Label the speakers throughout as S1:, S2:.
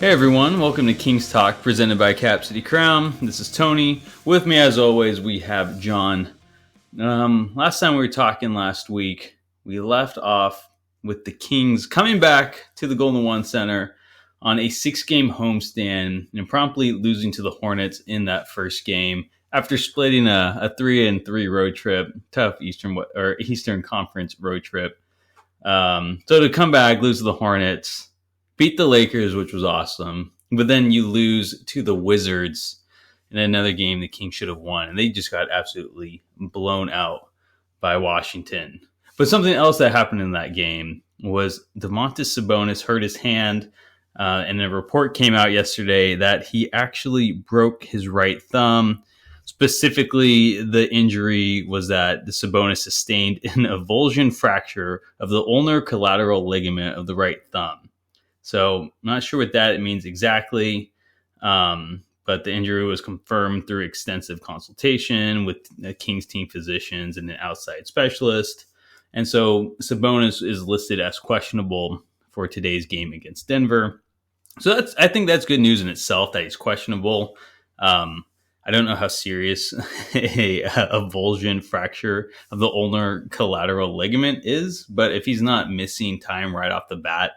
S1: Hey everyone, welcome to King's Talk presented by Cap City Crown. This is Tony. With me as always, we have John. Last time we were talking last week, we left off with the Kings coming back to the Golden One Center on a 6-game homestand and promptly losing to the Hornets in that first game after splitting a 3-3 road trip, tough Eastern Conference road trip. So to come back, lose to the Hornets, beat the Lakers, which was awesome, but then you lose to the Wizards in another game the Kings should have won, and they just got absolutely blown out by Washington. But something else that happened in that game was Domantas Sabonis hurt his hand, and a report came out yesterday that he actually broke his right thumb. Specifically, the injury was that the Sabonis sustained an avulsion fracture of the ulnar collateral ligament of the right thumb. So I'm not sure what that means exactly, but the injury was confirmed through extensive consultation with the Kings team physicians and an outside specialist. And so Sabonis is listed as questionable for today's game against Denver. So I think that's good news in itself that he's questionable. I don't know how serious a avulsion fracture of the ulnar collateral ligament is, but if he's not missing time right off the bat,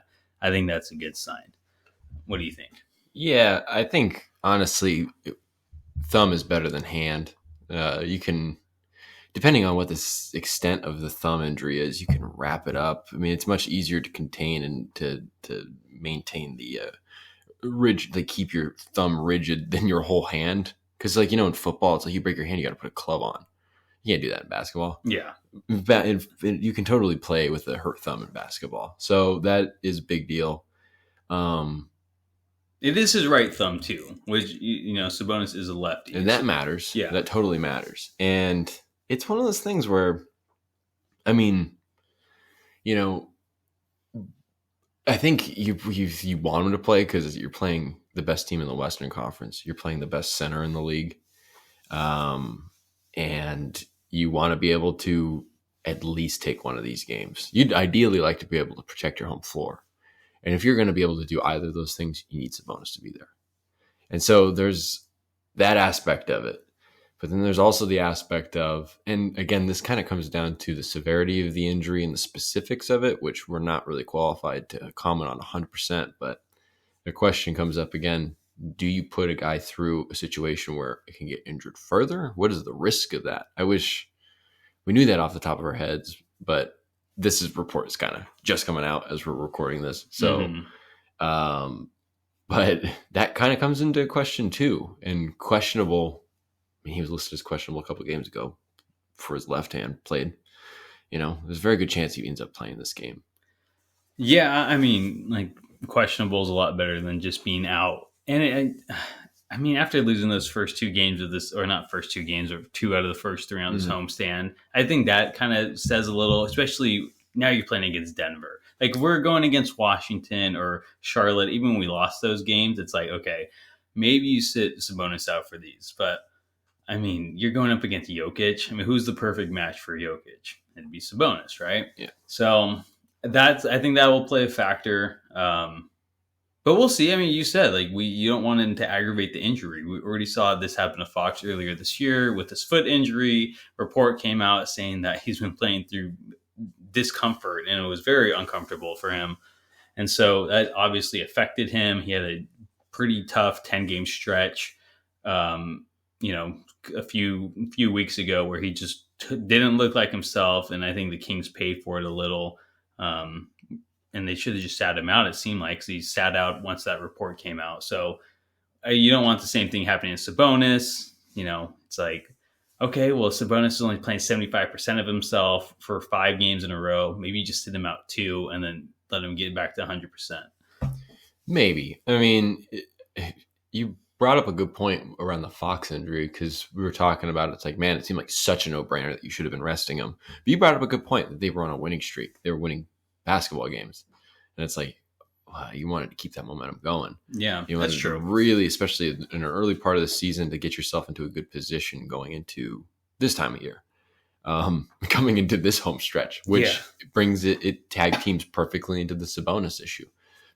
S1: I think that's a good sign. What do you think?
S2: Yeah, I think, honestly, thumb is better than hand. You can, depending on what the extent of the thumb injury is, you can wrap it up. I mean, it's much easier to contain and to maintain the rigid, like keep your thumb rigid than your whole hand. Because, in football, it's like you break your hand, you got to put a club on. You can't do that in basketball.
S1: Yeah.
S2: You can totally play with a hurt thumb in basketball. So that is a big deal.
S1: It is his right thumb, too, which, Sabonis is a lefty.
S2: And that matters.
S1: Yeah.
S2: That totally matters. And it's one of those things where, I think you want him to play because you're playing the best team in the Western Conference. You're playing the best center in the league. And you want to be able to at least take one of these games. You'd ideally like to be able to protect your home floor. And if you're going to be able to do either of those things, you need Sabonis to be there. And so there's that aspect of it. But then there's also the aspect of, and again, this kind of comes down to the severity of the injury and the specifics of it, which we're not really qualified to comment on 100%. But the question comes up again, do you put a guy through a situation where it can get injured further? What is the risk of that? I wish we knew that off the top of our heads, but this report is kind of just coming out as we're recording this. So, but that kind of comes into question too. And questionable, he was listed as questionable a couple of games ago for his left hand played. There's a very good chance he ends up playing this game.
S1: Yeah, questionable is a lot better than just being out. And after losing those first 2 games of this, or not first 2 games, or 2 out of the first 3 on this homestand, I think that kind of says a little, especially now you're playing against Denver. Like, we're going against Washington or Charlotte. Even when we lost those games, it's like, okay, maybe you sit Sabonis out for these. But, you're going up against Jokic. Who's the perfect match for Jokic? It'd be Sabonis, right?
S2: Yeah.
S1: So I think that will play a factor. But we'll see. You said you don't want him to aggravate the injury. We already saw this happen to Fox earlier this year with his foot injury. Report came out saying that he's been playing through discomfort, and it was very uncomfortable for him. And so that obviously affected him. He had a pretty tough 10-game stretch, a few weeks ago where he just didn't look like himself, and I think the Kings paid for it a little. And they should have just sat him out, it seemed like, because he sat out once that report came out. So you don't want the same thing happening to Sabonis. It's like, okay, well, Sabonis is only playing 75% of himself for 5 games in a row. Maybe you just sit him out 2 and then let him get back to 100%.
S2: Maybe. You brought up a good point around the Fox injury, because we were talking about it. It's like, man, it seemed like such a no-brainer that you should have been resting him. But you brought up a good point that they were on a winning streak. They were winning basketball games, and it's like, wow, you wanted to keep that momentum going.
S1: Yeah,
S2: you
S1: that's true.
S2: Really, especially in an early part of the season, to get yourself into a good position going into this time of year, coming into this home stretch, which brings it tag teams perfectly into the Sabonis issue,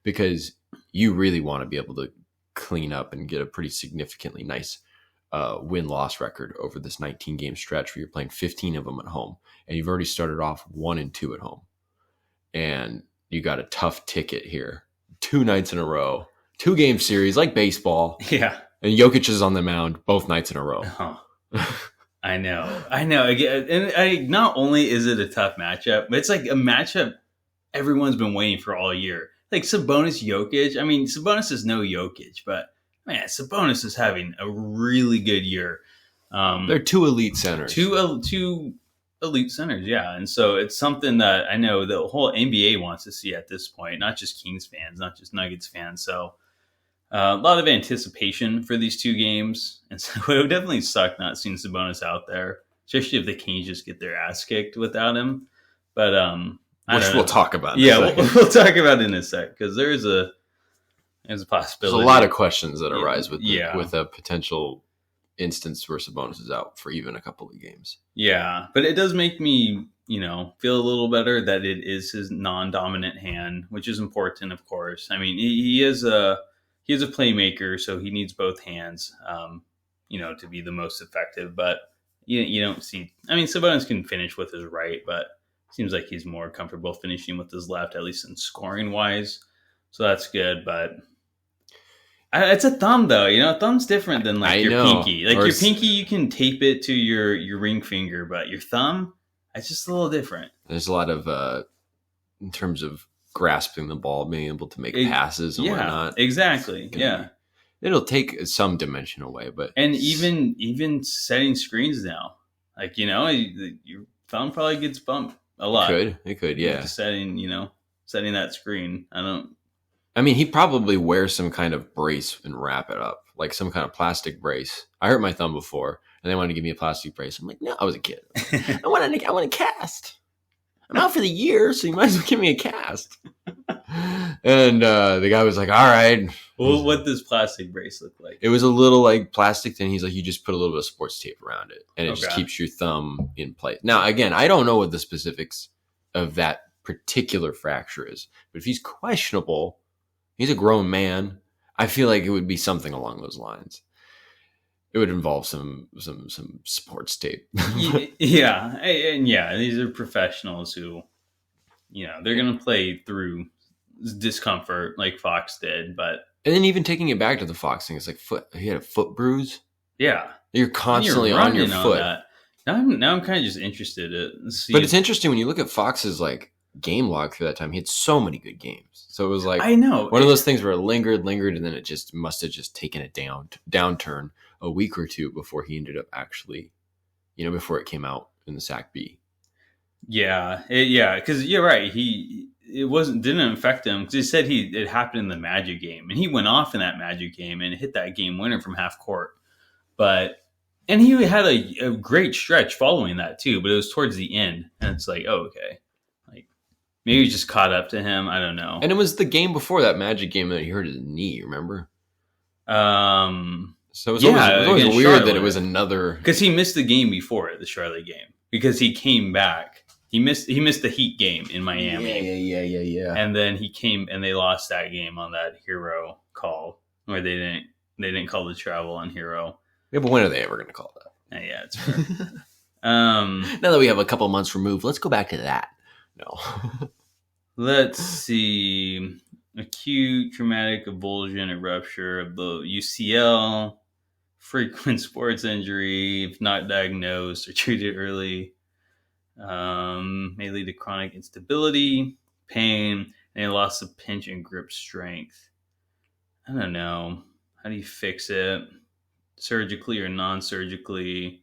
S2: because you really want to be able to clean up and get a pretty significantly nice win-loss record over this 19-game stretch where you're playing 15 of them at home, and you've already started off 1-2 at home, and you got a tough ticket here, 2 nights in a row, 2-game series like baseball.
S1: Yeah,
S2: and Jokic is on the mound both nights in a row.
S1: I know. And not only is it a tough matchup, but it's like a matchup everyone's been waiting for all year. Like Sabonis, Jokic. I mean, Sabonis is no Jokic, but man, Sabonis is having a really good year.
S2: They're 2 elite centers.
S1: Two elite centers, yeah. And so it's something that I know the whole NBA wants to see at this point, not just Kings fans, not just Nuggets fans. So a lot of anticipation for these 2 games. And so it would definitely suck not seeing Sabonis out there, especially if the Kings just get their ass kicked without him. But
S2: which we'll talk about.
S1: Yeah, we'll talk about it in a sec, because there's a possibility.
S2: There's a lot of questions that arise with
S1: Yeah.
S2: with a potential instance where Sabonis is out for even a couple of games.
S1: Yeah, but it does make me, feel a little better that it is his non-dominant hand, which is important, of course. I mean, he is a playmaker, so he needs both hands, to be the most effective. But you don't see. I mean, Sabonis can finish with his right, but it seems like he's more comfortable finishing with his left, at least in scoring wise. So that's good, but. It's a thumb, though. Thumb's different than your pinky. Like your pinky, you can tape it to your ring finger, but your thumb, it's just a little different.
S2: There's a lot of, in terms of grasping the ball, being able to make passes and whatnot.
S1: Exactly. Yeah,
S2: it'll take some dimension away, but
S1: even setting screens now, like your thumb probably gets bumped a lot.
S2: It could, yeah.
S1: Setting that screen.
S2: I mean, he probably wears some kind of brace and wrap it up, like some kind of plastic brace. I hurt my thumb before, and they wanted to give me a plastic brace. I'm like, no, I was a kid. I want to cast. I'm out for the year, so you might as well give me a cast. And the guy was like, all right.
S1: Well, what does plastic brace look like?
S2: It was a little like plastic thing. He's like, you just put a little bit of sports tape around it, and it just keeps your thumb in place. Now, again, I don't know what the specifics of that particular fracture is, but if he's questionable, he's a grown man. I feel like it would be something along those lines. It would involve some sports tape.
S1: Yeah. And these are professionals who, they're going to play through discomfort like Fox did. And
S2: then even taking it back to the Fox thing, it's like he had a foot bruise.
S1: Yeah.
S2: You're constantly on your foot.
S1: Now I'm kind of just interested to see.
S2: But it's interesting when you look at Fox's game log through that time. He had so many good games. So it was like,
S1: I know,
S2: one of those things where it lingered, and then it just must have just taken a downturn a week or two before he ended up actually, before it came out in the Sac B.
S1: Yeah, because you're right. Didn't affect him because he said it happened in the Magic game, and he went off in that Magic game and hit that game winner from half court. And he had a great stretch following that too, but it was towards the end, and it's like, oh, okay. Maybe it just caught up to him. I don't know.
S2: And it was the game before that Magic game that he hurt his knee, remember? So it was always weird Charlotte, that it was another...
S1: Because he missed the game before the Charlotte game. Because he came back. He missed the Heat game in Miami.
S2: Yeah.
S1: And then he came and they lost that game on that Hero call. Where they didn't call the travel on Hero.
S2: Yeah, but when are they ever going to call that?
S1: Yeah, it's fair.
S2: Now that we have a couple months removed, let's go back to that. No.
S1: Let's see. Acute traumatic avulsion or rupture of the UCL. Frequent sports injury, if not diagnosed or treated early. May lead to chronic instability, pain, and a loss of pinch and grip strength. I don't know. How do you fix it? Surgically or non-surgically?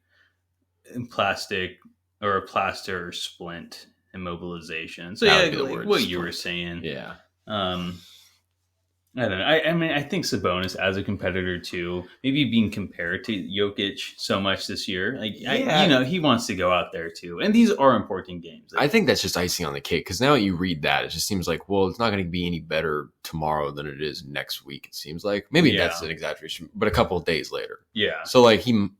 S1: Plastic or a plaster or splint. Immobilization. So what you were saying.
S2: Yeah.
S1: I don't know. I mean, I think Sabonis as a competitor too, maybe being compared to Jokic so much this year, he wants to go out there too. And these are important games.
S2: I think that's just icing on the cake because now you read that, it just seems like, well, it's not going to be any better tomorrow than it is next week. It seems like maybe that's an exaggeration, but a couple of days later.
S1: Yeah.
S2: So I think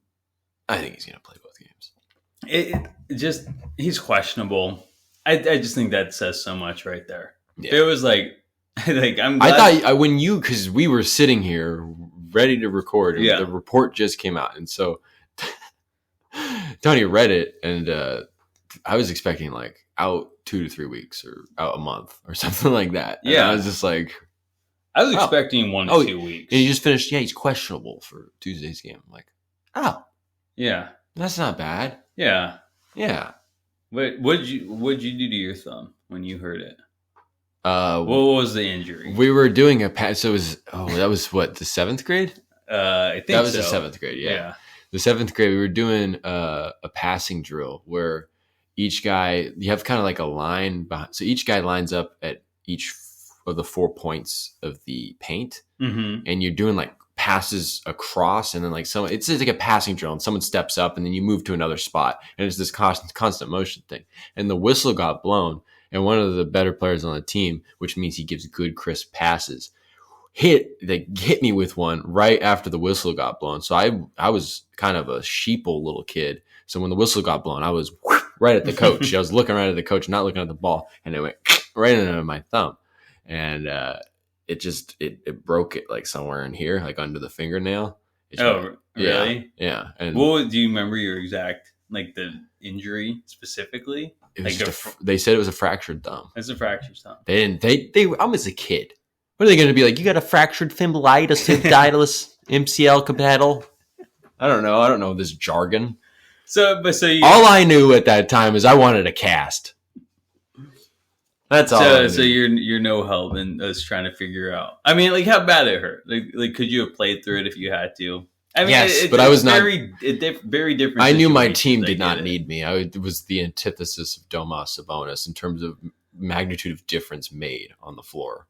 S2: he's going to play both games.
S1: He's questionable. I just think that says so much right there.
S2: Yeah.
S1: It was like Like I'm
S2: I
S1: glad.
S2: thought because we were sitting here ready to record, and the report just came out, and so Tony read it, and I was expecting like out 2 to 3 weeks or out a month or something like that. And I was just like,
S1: I was expecting 1 to 2 weeks.
S2: And he just finished. Yeah, he's questionable for Tuesday's game. I'm like,
S1: yeah,
S2: that's not bad.
S1: Yeah. What'd you do to your thumb when you heard it? What was the injury?
S2: We were doing a pass. So it was that was what, the 7th grade?
S1: I think
S2: that was
S1: so.
S2: The 7th grade. Yeah. The 7th grade, we were doing a passing drill where each guy, you have kind of like a line behind, so each guy lines up at each of the 4 points of the paint, and you're doing like passes across, and then like it's like a passing drill, and someone steps up, and then you move to another spot, and it's this constant motion thing. And the whistle got blown, and one of the better players on the team, which means he gives good crisp passes, hit me with one right after the whistle got blown. So I was kind of a sheeple little kid. So when the whistle got blown, I was right at the coach. I was looking right at the coach, not looking at the ball, and it went right into my thumb, and it broke it like somewhere in here, like under the fingernail.
S1: Really?
S2: Yeah. And
S1: do you remember your exact, like, the injury specifically?
S2: They said it was a fractured thumb.
S1: It's a fractured thumb.
S2: I was a kid. What are they going to be like? You got a fractured fimbolitis, syndactylus, MCL compatible. I don't know this jargon. All I knew at that time is I wanted a cast. That's all.
S1: So you're no help in us trying to figure out. I mean, like, how bad it hurt? Like could you have played through it if you had to? I mean,
S2: yes, but I was
S1: very different.
S2: I knew my team did not need me. It was the antithesis of Domas, Sabonis in terms of magnitude of difference made on the floor.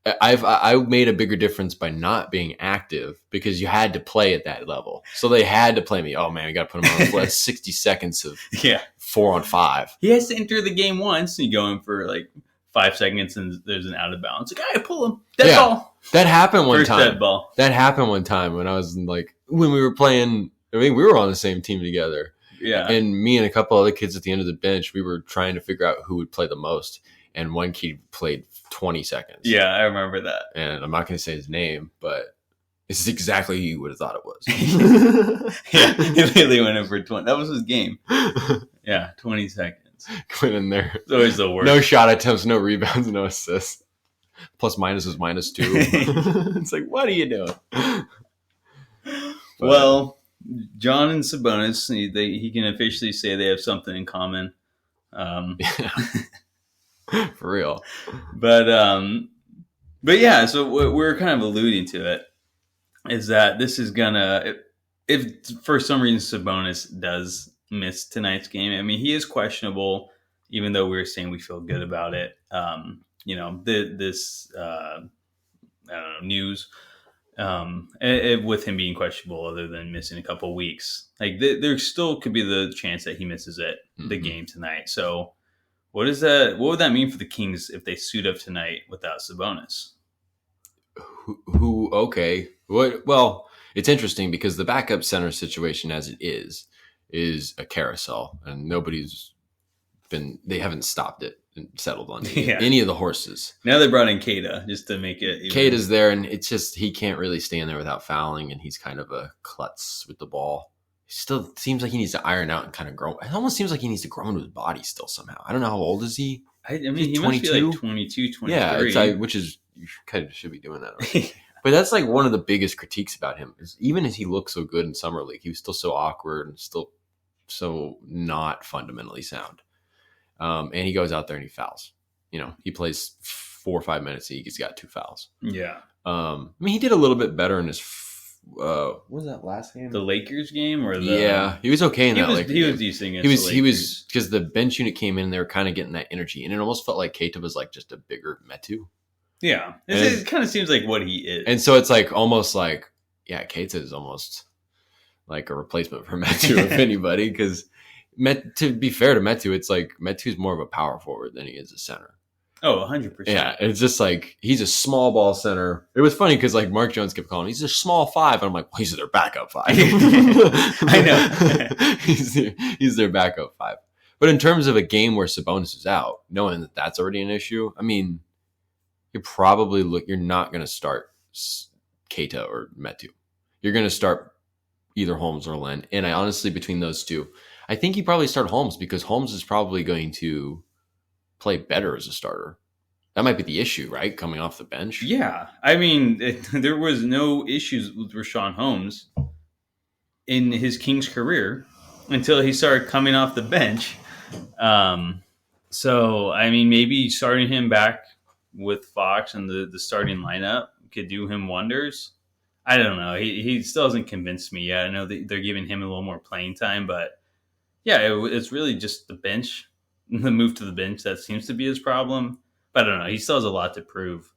S2: I made a bigger difference by not being active because you had to play at that level. So they had to play me. Oh man, we got to put him on the floor. That's 60 seconds of 4-on-5.
S1: He has to enter the game once, and you go in for like 5 seconds, and there's an out of bounds. Like, I pull him. Dead ball.
S2: That happened one time.
S1: Dead ball.
S2: That happened one time when I was when we were playing. I mean, we were on the same team together.
S1: Yeah.
S2: And me and a couple other kids at the end of the bench, we were trying to figure out who would play the most. And one kid played 20 seconds.
S1: Yeah, I remember that.
S2: And I'm not going to say his name, but this is exactly who you would have thought it was.
S1: Yeah, he really went in for 20. That was his game. Yeah, 20 seconds.
S2: Went in there.
S1: It's always the worst.
S2: No shot attempts, no rebounds, no assists. Plus minus was -2. It's like, what are you doing?
S1: Well, John and Sabonis, he can officially say they have something in common.
S2: For real.
S1: But yeah, so what we're kind of alluding to it is that this is gonna, if for some reason Sabonis does miss tonight's game, I mean, he is questionable, even though we're saying we feel good about it. This I don't know, news with him being questionable, other than missing a couple weeks, like there still could be the chance that he misses the game tonight. So what would that mean for the Kings if they suit up tonight without Sabonis?
S2: Okay. Well, it's interesting because the backup center situation as it is a carousel, and they haven't stopped it and settled on any of the horses.
S1: Now they brought in Keita just to make it.
S2: Keita's there, and it's just, he can't really stand there without fouling, and he's kind of a klutz with the ball. Still seems like he needs to iron out and kind of grow. It almost seems like he needs to grow into his body still somehow. I don't know, how old is he?
S1: I mean, he must be like 22, 23.
S2: Yeah, which is, you kind of should be doing that already. But that's like one of the biggest critiques about him is, even as he looked so good in Summer League, he was still so awkward and still so not fundamentally sound. And he goes out there and he fouls. He plays 4 or 5 minutes, he's got 2 fouls.
S1: Yeah.
S2: I mean, he did a little bit better in his what was that last game?
S1: The Lakers game, or
S2: he was okay in that.
S1: He was decent.
S2: He was because the bench unit came in and they were kind of getting that energy, and it almost felt like Keita was like just a bigger Metu.
S1: Yeah, it kind of seems like what he is,
S2: and so it's like almost like, yeah, Keita is almost like a replacement for Metu, if anybody. Because to be fair to Metu, it's like Metu's more of a power forward than he is a center.
S1: Oh, 100%.
S2: Yeah, it's just like, he's a small ball center. It was funny because like Mark Jones kept calling, he's a small 5. And I'm like, well, he's their backup 5.
S1: I know.
S2: he's their backup 5. But in terms of a game where Sabonis is out, knowing that that's already an issue, I mean, you're not going to start Keita or Metu. You're going to start either Holmes or Len. And I honestly, between those two, I think you probably start Holmes because Holmes is probably going to play better as a starter. That might be the issue, right? Coming off the bench.
S1: Yeah. I mean, there was no issues with Rashawn Holmes in his Kings career until he started coming off the bench. So, I mean, maybe starting him back with Fox and the starting lineup could do him wonders. I don't know. He still hasn't convinced me yet. I know that they're giving him a little more playing time, but yeah, it's really just the bench, the move to the bench that seems to be his problem. But I don't know. He still has a lot to prove.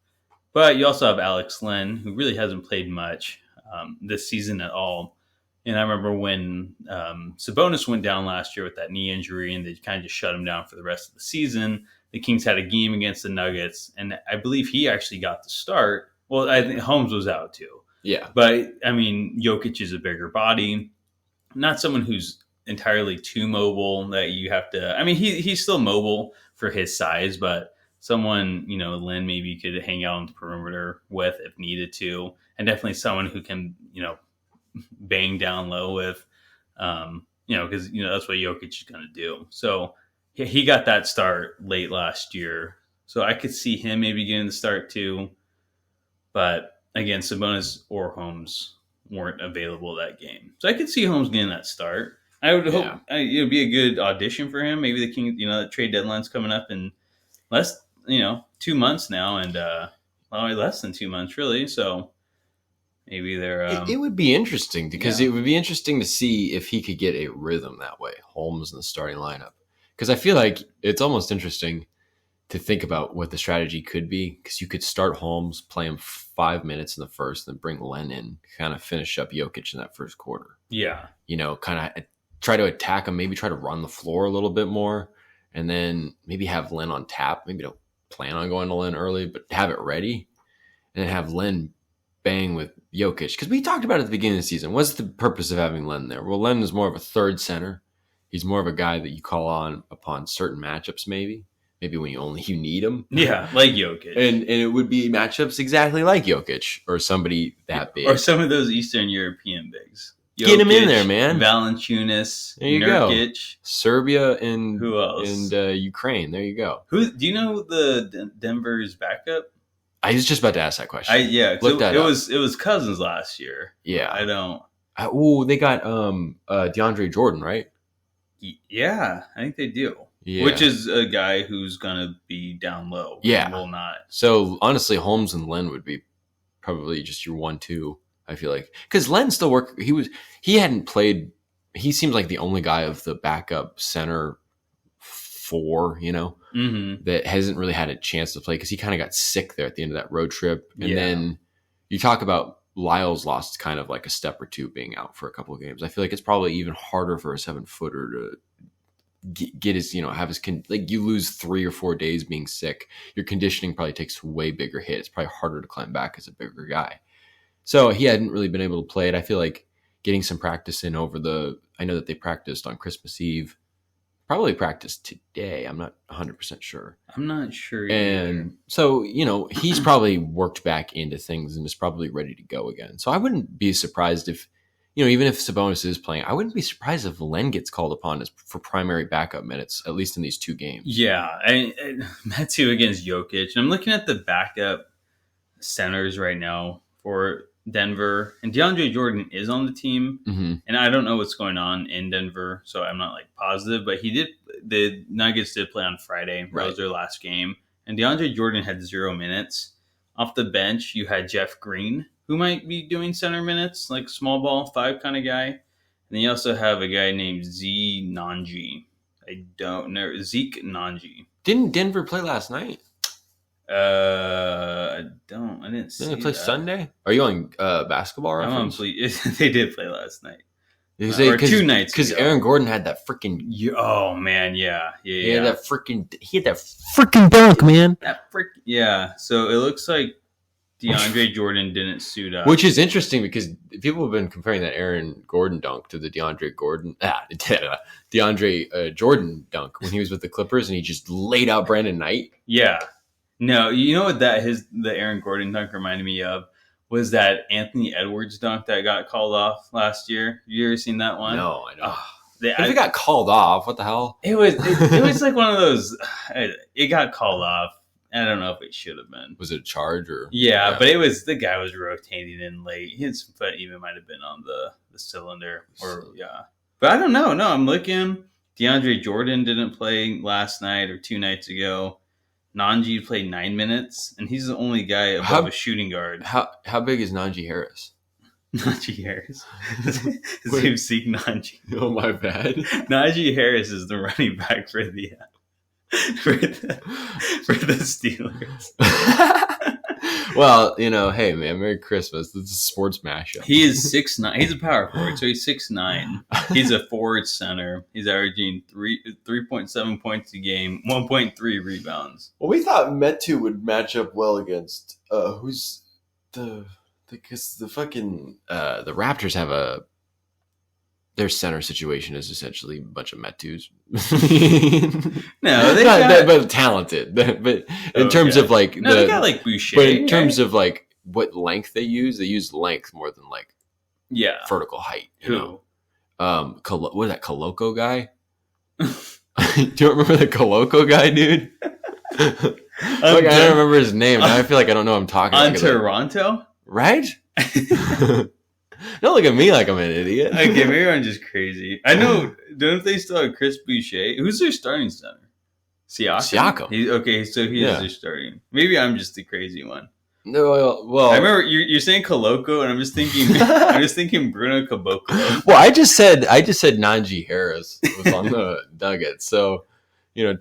S1: But you also have Alex Len, who really hasn't played much this season at all. And I remember when Sabonis went down last year with that knee injury, and they kind of just shut him down for the rest of the season. The Kings had a game against the Nuggets, and I believe he actually got the start. Well, I think Holmes was out too.
S2: Yeah.
S1: But, I mean, Jokic is a bigger body. Not someone who's entirely too mobile that you have to – I mean, he's still mobile for his size, but someone, Len maybe could hang out on the perimeter with if needed to. And definitely someone who can, bang down low with, because, that's what Jokic is going to do. So he got that start late last year. So I could see him maybe getting the start too. But again, Sabonis or Holmes weren't available that game. So I could see Holmes getting that start. I would hope it would be a good audition for him. Maybe the King, the trade deadline's coming up in 2 months now, and less than 2 months really. So maybe they're.
S2: It would be interesting because it would be interesting to see if he could get a rhythm that way, Holmes in the starting lineup. Because I feel like it's almost interesting to think about what the strategy could be, because you could start Holmes, play him 5 minutes in the first, then bring Len in, kind of finish up Jokic in that first quarter.
S1: Yeah.
S2: Kind of try to attack him, maybe try to run the floor a little bit more, and then maybe have Len on tap. Maybe don't plan on going to Len early, but have it ready, and then have Len bang with Jokic. Because we talked about it at the beginning of the season. What's the purpose of having Len there? Well, Len is more of a third center. He's more of a guy that you call on upon certain matchups, maybe when you need him.
S1: Yeah, like Jokic.
S2: And it would be matchups exactly like Jokic or somebody that big.
S1: Or some of those Eastern European bigs. Jokic,
S2: get him in there, man.
S1: Valanciunas,
S2: there you
S1: Nurkic.
S2: Go. Serbia and
S1: who else?
S2: And Ukraine. There you go.
S1: Who do you know the Denver's backup?
S2: I was just about to ask that question.
S1: Look that up. It was Cousins last year.
S2: Yeah.
S1: I don't.
S2: They got DeAndre Jordan, right?
S1: Yeah, I think they do.
S2: Yeah.
S1: Which is a guy who's gonna be down low.
S2: Yeah,
S1: will not.
S2: So honestly, Holmes and Len would be probably just your 1-2. I feel like because Len still worked. He hadn't played. He seems like the only guy of the backup center 4, that hasn't really had a chance to play because he kind of got sick there at the end of that road trip. And then you talk about Lyles lost kind of like a step or two being out for a couple of games. I feel like it's probably even harder for a 7-footer to get his, have his, you lose 3 or 4 days being sick. Your conditioning probably takes a way bigger hit. It's probably harder to climb back as a bigger guy. So he hadn't really been able to play it. I feel like getting some practice in I know that they practiced on Christmas Eve, probably practiced today. I'm not 100% sure.
S1: I'm not sure
S2: either. And so, he's probably worked back into things and is probably ready to go again. So I wouldn't be surprised if, even if Sabonis is playing, I wouldn't be surprised if Len gets called upon for primary backup minutes, at least in these 2 games.
S1: Yeah, Metu against Jokic. And I'm looking at the backup centers right now for Denver, and DeAndre Jordan is on the team, and I don't know what's going on in Denver, so I'm not positive, but the Nuggets did play on Friday. That was their last game, and DeAndre Jordan had 0 minutes. Off the bench, you had Jeff Green, who might be doing center minutes, like small ball 5 kind of guy. And then you also have a guy named Zeke Nanji. I
S2: Didn't Denver play last night?
S1: I didn't see.
S2: Didn't they play Sunday? Are you on basketball reference?
S1: They did play last night.
S2: Or 2 nights because Aaron Gordon had that freaking.
S1: Oh man, yeah.
S2: He had that freaking dunk, man.
S1: So it looks like DeAndre Jordan didn't suit up,
S2: which is interesting because people have been comparing that Aaron Gordon dunk to the DeAndre Jordan dunk when he was with the Clippers and he just laid out Brandon Knight.
S1: Yeah. No, you know what the Aaron Gordon dunk reminded me of was that Anthony Edwards dunk that got called off last year. You ever seen that one?
S2: No, I don't.
S1: Oh,
S2: If it got called off, what the hell?
S1: it was like one of those. It got called off. I don't know if it should have been.
S2: Was it a charge or?
S1: Yeah, but it was the guy was rotating in late. His foot even might have been on the cylinder, or yeah. But I don't know. No, I'm looking. DeAndre Jordan didn't play last night or 2 nights ago. Nanji played 9 minutes, and he's the only guy above a shooting guard.
S2: How big is Najee Harris?
S1: Najee Harris. His name's Zeke Nanji.
S2: Oh, my bad.
S1: Najee Harris is the running back for the Steelers.
S2: Well, hey, man, Merry Christmas. This is a sports mashup.
S1: He is 6'9". He's a power forward, so he's 6'9". He's a forward center. He's averaging 3.7 points a game, 1.3 rebounds.
S2: Well, we thought Metu would match up well against who's because the fucking the Raptors have their center situation is essentially a bunch of Metus.
S1: No,
S2: but talented. But in terms of like
S1: they got like Boucher.
S2: But in terms of like what length they use length more than like vertical height.
S1: Who?
S2: What is that Coloco guy? Do you remember the Coloco guy, dude? I don't remember his name. Now I feel like I don't know what I'm talking about.
S1: On Toronto?
S2: Right? Don't look at me like I'm an idiot.
S1: Okay, maybe I'm just crazy. I know. Don't they still have Chris Boucher? Who's their starting center? Siakam. So he is their starting. Maybe I'm just the crazy one.
S2: No, well,
S1: I remember you're saying Coloco, and I'm just thinking Bruno Caboclo.
S2: Well, I just said Najee Harris was on the Nuggets, so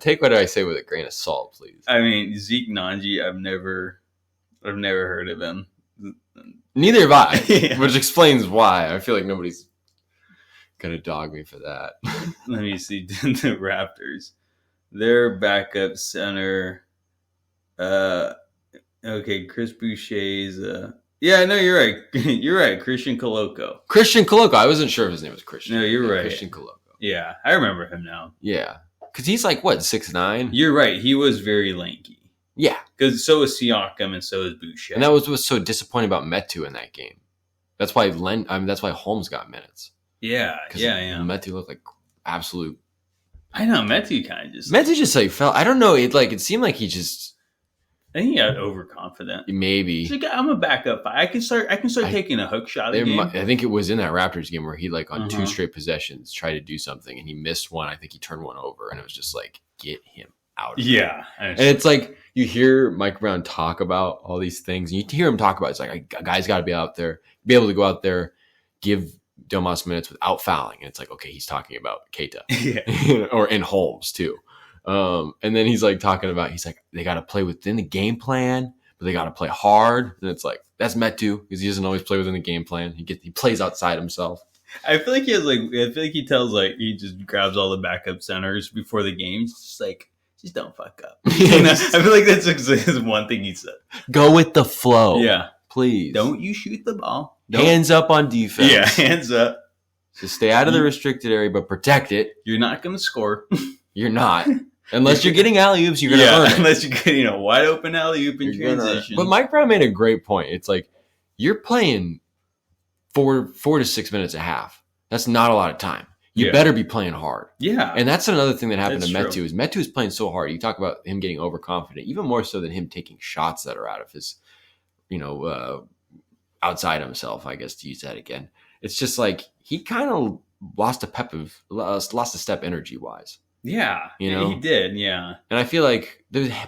S2: take what I say with a grain of salt, please.
S1: I mean, Zeke Nanji, I've never heard of him.
S2: Neither have I, which explains why. I feel like nobody's gonna dog me for that.
S1: Let me see the Raptors. Their backup center. Okay, Chris Boucher's. Yeah, no, you're right. You're right. Christian Coloco.
S2: I wasn't sure if his name was Christian.
S1: No, you're right.
S2: Christian Coloco.
S1: Yeah, I remember him now.
S2: Yeah, because he's like what 6'9".
S1: You're right. He was very lanky.
S2: Yeah,
S1: because so is Siakam and so is Boucher.
S2: And that was what's so disappointing about Metu in that game. That's why that's why Holmes got minutes.
S1: Yeah.
S2: Metu looked like absolute.
S1: I know Metu kind of just.
S2: Metu just like felt. I don't know. It seemed like he just.
S1: I think he got overconfident.
S2: Maybe.
S1: Like, I'm a backup. I can start taking a hook shot.
S2: I think it was in that Raptors game where he on 2 straight possessions tried to do something and he missed one. I think he turned one over and it was just like get him out. Of
S1: yeah,
S2: and it's like you hear Mike Brown talk about all these things and you hear him talk about it's like a guy's got to be out there, be able to go out there, give Domas minutes without fouling. And it's like okay, he's talking about Keita, or in Holmes too. And then he's like talking about they got to play within the game plan, but they got to play hard. And it's like that's Metu because he doesn't always play within the game plan. He plays outside himself.
S1: I feel like he tells he just grabs all the backup centers before the game. It's just like just don't fuck up. I feel like that's his one thing he said.
S2: Go with the flow.
S1: Yeah,
S2: please.
S1: Don't you shoot the ball.
S2: Hands up on defense.
S1: Yeah, hands up.
S2: Just stay out of the restricted area, but protect it.
S1: You're not going to score.
S2: You're not. Unless you're getting alley-oops, you're going to earn it.
S1: Unless you're getting wide open alley-oop in transition.
S2: But Mike Brown made a great point. It's like, you're playing 4 to 6 minutes a half. That's not a lot of time. You better be playing hard.
S1: Yeah.
S2: And that's another thing that happened to Metu. Is Metu is playing so hard. You talk about him getting overconfident, even more so than him taking shots that are out of his, outside himself, I guess, to use that again. It's just like he kind of lost a step energy-wise.
S1: Yeah, he did, yeah.
S2: And I feel like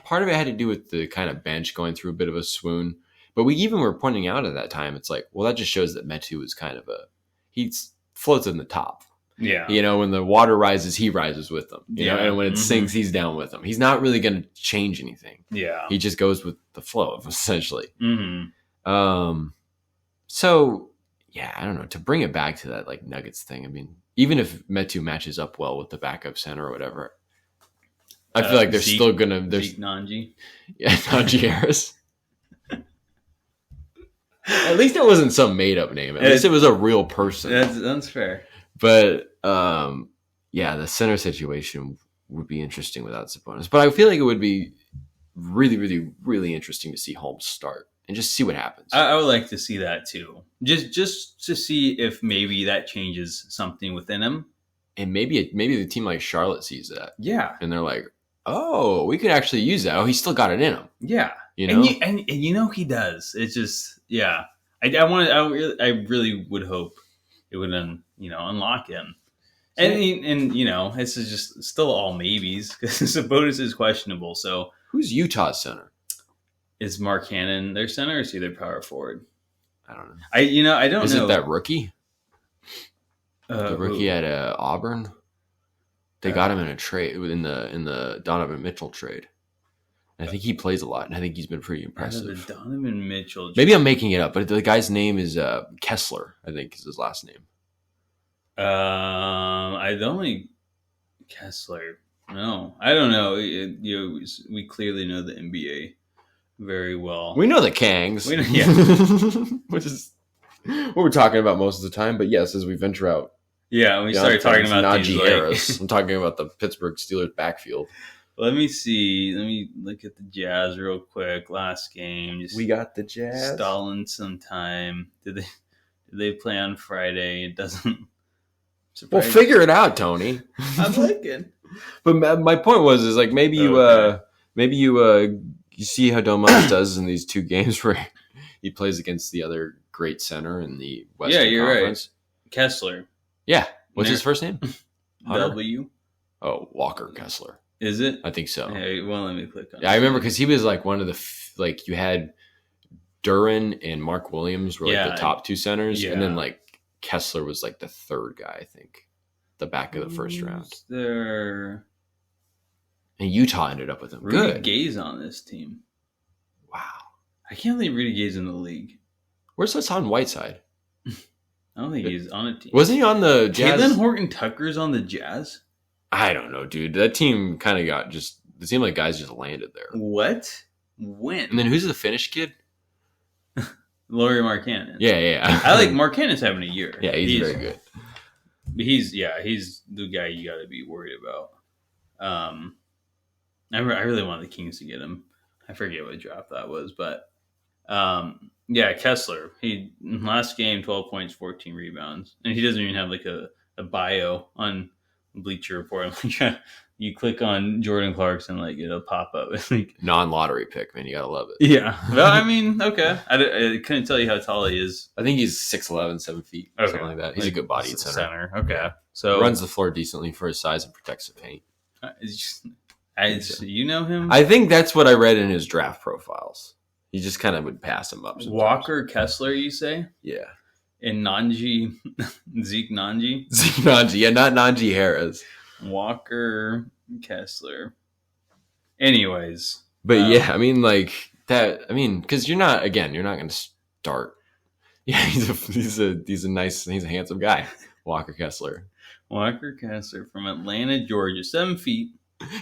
S2: part of it had to do with the kind of bench going through a bit of a swoon. But we even were pointing out at that time, it's like, well, that just shows that Metu is kind of he floats in the top.
S1: Yeah.
S2: When the water rises, he rises with them. And when it sinks, he's down with them. He's not really going to change anything.
S1: Yeah.
S2: He just goes with the flow, essentially.
S1: Mm-hmm.
S2: So, yeah, I don't know. To bring it back to that, Nuggets thing, I mean, even if Metu matches up well with the backup center or whatever, I feel like they're still going to...
S1: Zeke Nanji.
S2: Yeah, Najee Harris. At least it wasn't some made-up name. At least it was a real person.
S1: That's fair.
S2: But, the center situation would be interesting without Sabonis. But I feel like it would be really, really, really interesting to see Holmes start and just see what happens.
S1: I would like to see that too. Just to see if maybe that changes something within him.
S2: And maybe the team like Charlotte sees that.
S1: Yeah.
S2: And they're like, oh, we could actually use that. Oh, he's still got it in him.
S1: Yeah.
S2: You know?
S1: And you know he does. It's just, yeah. I really would hope it would unlock him. And this is just still all maybes because Sabonis is questionable. So
S2: who's Utah's center?
S1: Is Mark Hannon their center or is he their power forward?
S2: I don't know.
S1: I don't know.
S2: Is it that rookie? The rookie at Auburn? They got him in a trade in the Donovan Mitchell trade. And I think he plays a lot, and I think he's been pretty impressive.
S1: The Donovan Mitchell.
S2: Maybe I'm making it up, but the guy's name is Kessler. I think is his last name.
S1: I don't think Kessler. No, I don't know. We clearly know the NBA very well.
S2: We know the Kangs.
S1: Yeah,
S2: which is what we're talking about most of the time. But yes, as we venture out.
S1: Yeah, we started talking about
S2: Najee Harris. I'm talking about the Pittsburgh Steelers backfield.
S1: Let me see. Let me look at the Jazz real quick. Last game.
S2: We got the Jazz.
S1: Stalling some time. Did they play on Friday? It doesn't.
S2: Well, figure it out, Tony.
S1: I'm looking.
S2: But my point was like maybe you see how Domas does in these two games where he plays against the other great center in the Western
S1: Conference.
S2: Right.
S1: Kessler.
S2: Yeah. What's his first name?
S1: W.
S2: Oh, Walker Kessler.
S1: Is it?
S2: I think so.
S1: Hey, well, let me click on it.
S2: I remember because he was like one of the you had Duran and Mark Williams were like the top two centers, and then like Kessler was like the third guy, I think, the back of the first round.
S1: There.
S2: And Utah ended up with him.
S1: Rudy Gay's on this team.
S2: Wow.
S1: I can't believe Rudy Gay's in the league.
S2: Where's Hassan Whiteside?
S1: I don't think he's on a team.
S2: Wasn't he on the Jazz?
S1: Caitlin Horton-Tucker's on the Jazz?
S2: I don't know, dude. That team kind of got just... It seemed like guys just landed there.
S1: What? When?
S2: And then who's the Finnish kid?
S1: Lauri Markkanen.
S2: Yeah.
S1: I like Markkanen's having a year.
S2: Yeah, he's very good.
S1: He's the guy you got to be worried about. I really wanted the Kings to get him. I forget what draft that was, but Kessler. He last game 12 points, 14 rebounds, and he doesn't even have like a bio on Bleacher Report. You click on Jordan Clarkson, like it'll pop up. Like
S2: non-lottery pick, man. You gotta love it.
S1: Yeah. Well, I mean, okay. I couldn't tell you how tall he is.
S2: I think he's 6'11", 7 feet, something like that. He's a good bodied center.
S1: Okay. So
S2: runs the floor decently for his size and protects the paint.
S1: You know him?
S2: I think that's what I read in his draft profiles. He just kind of would pass him up. Sometimes.
S1: Walker Kessler, you say?
S2: Yeah.
S1: And Zeke Nanji?
S2: Zeke Nanji, yeah, not Najee Harris.
S1: Walker Kessler. Anyways.
S2: But yeah, I mean, like that, because you're not going to start. Yeah, he's a handsome guy. Walker Kessler.
S1: Walker Kessler from Atlanta, Georgia. 7 feet.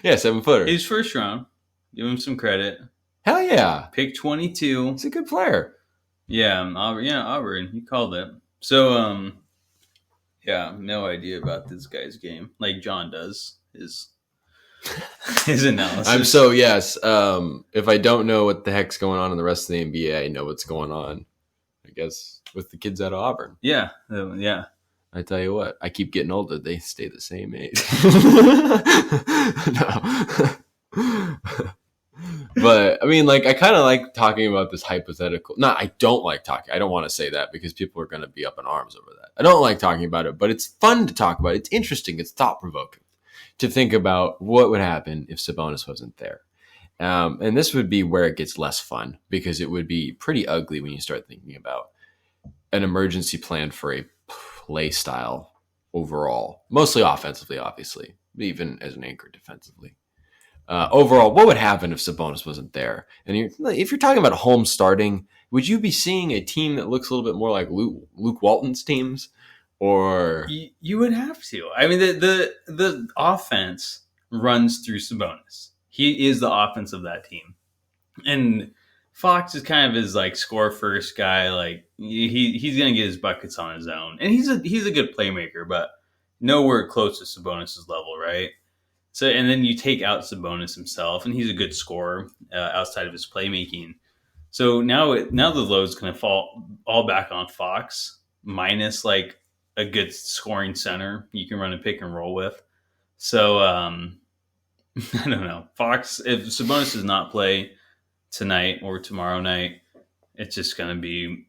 S2: Yeah, 7-footer.
S1: He's first round. Give him some credit.
S2: Hell yeah.
S1: Pick 22.
S2: He's a good player.
S1: Yeah, Auburn. He called it. So, no idea about this guy's game. Like John does his analysis.
S2: Yes. If I don't know what the heck's going on in the rest of the NBA, I know what's going on, I guess, with the kids out of Auburn.
S1: Yeah.
S2: I tell you what, I keep getting older. They stay the same age. No. But, I kind of like talking about this hypothetical. No, I don't like talking. I don't want to say that because people are going to be up in arms over that. I don't like talking about it, but it's fun to talk about. It's interesting. It's thought-provoking to think about what would happen if Sabonis wasn't there. And this would be where it gets less fun because it would be pretty ugly when you start thinking about an emergency plan for a play style overall, mostly offensively, obviously, but even as an anchor defensively. Overall, what would happen if Sabonis wasn't there? And if you're talking about home starting, would you be seeing a team that looks a little bit more like Luke Walton's teams? Or
S1: you would have to. I mean, the offense runs through Sabonis. He is the offense of that team, and Fox is kind of his like score first guy. Like he's gonna get his buckets on his own, and he's a good playmaker, but nowhere close to Sabonis's level, right? So, and then you take out Sabonis himself, and he's a good scorer outside of his playmaking. So now the load's going to fall all back on Fox, minus like a good scoring center you can run a pick and roll with. So I don't know. Fox, if Sabonis does not play tonight or tomorrow night, it's just going to be.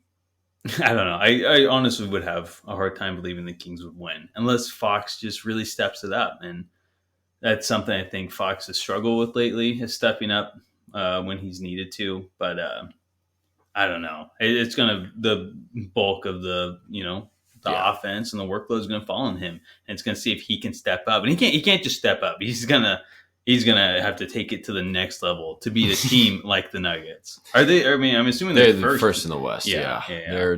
S1: I don't know. I honestly would have a hard time believing the Kings would win unless Fox just really steps it up, and that's something I think Fox has struggled with lately, is stepping up when he's needed to. But I don't know. It's gonna the bulk of the offense and the workload is gonna fall on him, and it's gonna see if he can step up. And he can't just step up. He's gonna have to take it to the next level to beat a team like the Nuggets. Are they? I mean, I'm assuming
S2: they're the first in the West. Yeah.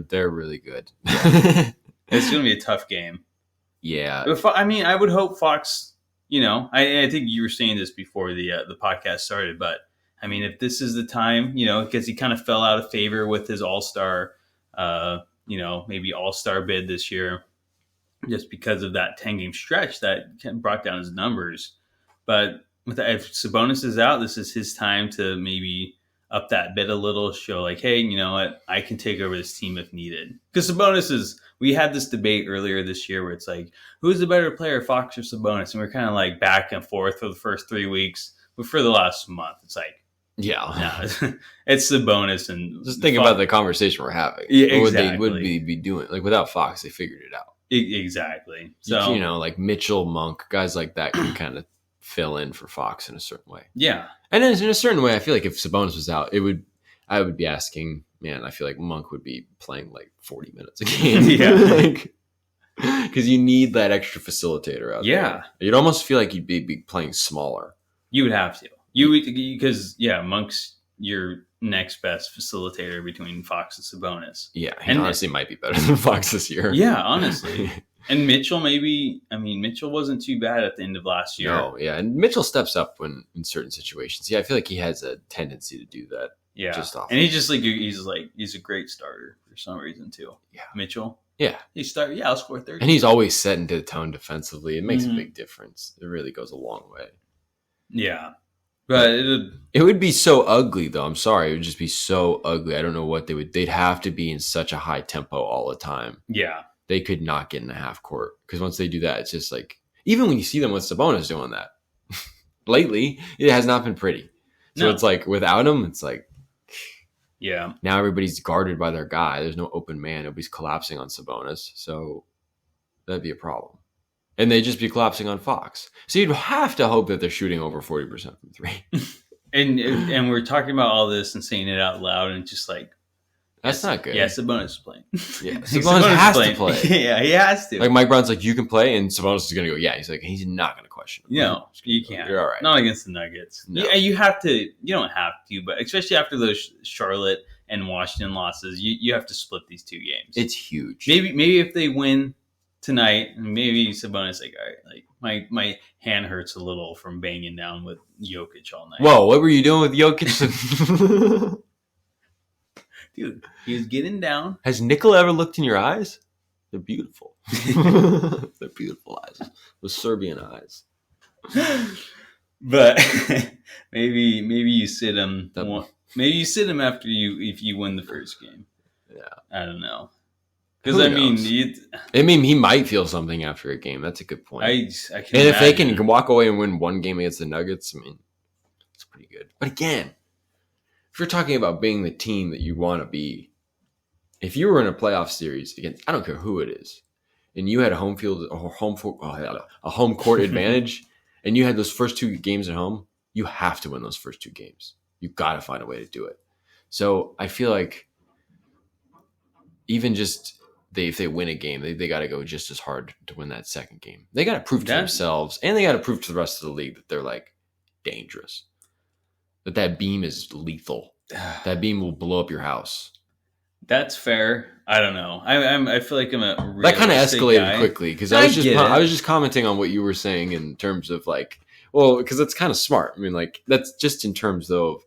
S2: They're really good.
S1: It's gonna be a tough game.
S2: Yeah.
S1: I mean, I would hope Fox. I think you were saying this before the podcast started, but I mean, if this is the time, because he kind of fell out of favor with his All-Star, maybe All-Star bid this year, just because of that 10-game stretch that brought down his numbers. But if Sabonis is out, this is his time to maybe up that bid a little, show like, hey, you know what, I can take over this team if needed. Because Sabonis we had this debate earlier this year where it's like, who's the better player, Fox or Sabonis? And we're kind of like back and forth for the first 3 weeks. But for the last month, it's like, it's Sabonis. And
S2: just think about the conversation we're having.
S1: Yeah, exactly.
S2: What would they be doing? Like without Fox, they figured it out.
S1: Exactly. So
S2: like Mitchell, Monk, guys like that can kind of fill in for Fox in a certain way.
S1: Yeah.
S2: And then in a certain way, I feel like if Sabonis was out, I would be asking, man, I feel like Monk would be playing like 40 minutes a game.
S1: Yeah.
S2: Because you need that extra facilitator out there.
S1: Yeah.
S2: You'd almost feel like you'd be playing smaller.
S1: You would have to. Because Monk's your next best facilitator between Fox and Sabonis.
S2: Yeah, he honestly might be better than Fox this year.
S1: Yeah, honestly. And Mitchell Mitchell wasn't too bad at the end of last year.
S2: No, yeah. And Mitchell steps up in certain situations. Yeah, I feel like he has a tendency to do that.
S1: Yeah. And he's a great starter for some reason too.
S2: Yeah.
S1: Mitchell.
S2: Yeah.
S1: I'll score 30.
S2: And he's always setting the tone defensively. It makes a big difference. It really goes a long way.
S1: Yeah. But
S2: it would be so ugly though. I'm sorry. It would just be so ugly. I don't know what they'd have to be in such a high tempo all the time.
S1: Yeah.
S2: They could not get in the half court because once they do that, it's just like, even when you see them with Sabonis doing that lately, it has not been pretty. So It's like without him, it's like,
S1: yeah.
S2: Now everybody's guarded by their guy. There's no open man. Nobody's collapsing on Sabonis. So that'd be a problem. And they'd just be collapsing on Fox. So you'd have to hope that they're shooting over 40% from three.
S1: and we're talking about all this and saying it out loud and just like,
S2: that's not good.
S1: Yeah, Sabonis is playing.
S2: Yeah, Sabonis has to play.
S1: Yeah, he has to.
S2: Like Mike Brown's like, you can play, and Sabonis is going to go, yeah. He's like, he's not going to question him.
S1: No, you can't.
S2: You're all right.
S1: Not against the Nuggets.
S2: No.
S1: Yeah, you have to. You don't have to, but especially after those Charlotte and Washington losses, you have to split these two games.
S2: It's huge.
S1: Maybe if they win tonight, maybe Sabonis like, all right, like my hand hurts a little from banging down with Jokic all night.
S2: Whoa, what were you doing with Jokic?
S1: Dude, he was getting down.
S2: Has Nikola ever looked in your eyes? They're beautiful. They're beautiful eyes. Those Serbian eyes.
S1: But maybe you sit him. Maybe you sit him after if you win the first game.
S2: Yeah,
S1: I don't know. Because I mean,
S2: he might feel something after a game. That's a good point.
S1: I can
S2: and if they can walk away and win one game against the Nuggets, I mean, it's pretty good. But again, if you're talking about being the team that you want to be, if you were in a playoff series against, I don't care who it is, and you had a home court advantage, and you had those first two games at home, you have to win those first two games. You've got to find a way to do it. So I feel like even just if they win a game, they got to go just as hard to win that second game. They got to prove to themselves, and they got to prove to the rest of the league that they're like dangerous. That beam is lethal. That beam will blow up your house.
S1: That's fair. I don't know. I feel like I'm a realistic
S2: that kind of escalated
S1: guy.
S2: Quickly because I was just commenting on what you were saying in terms of like, well, because that's kind of smart. I mean, like that's just in terms though of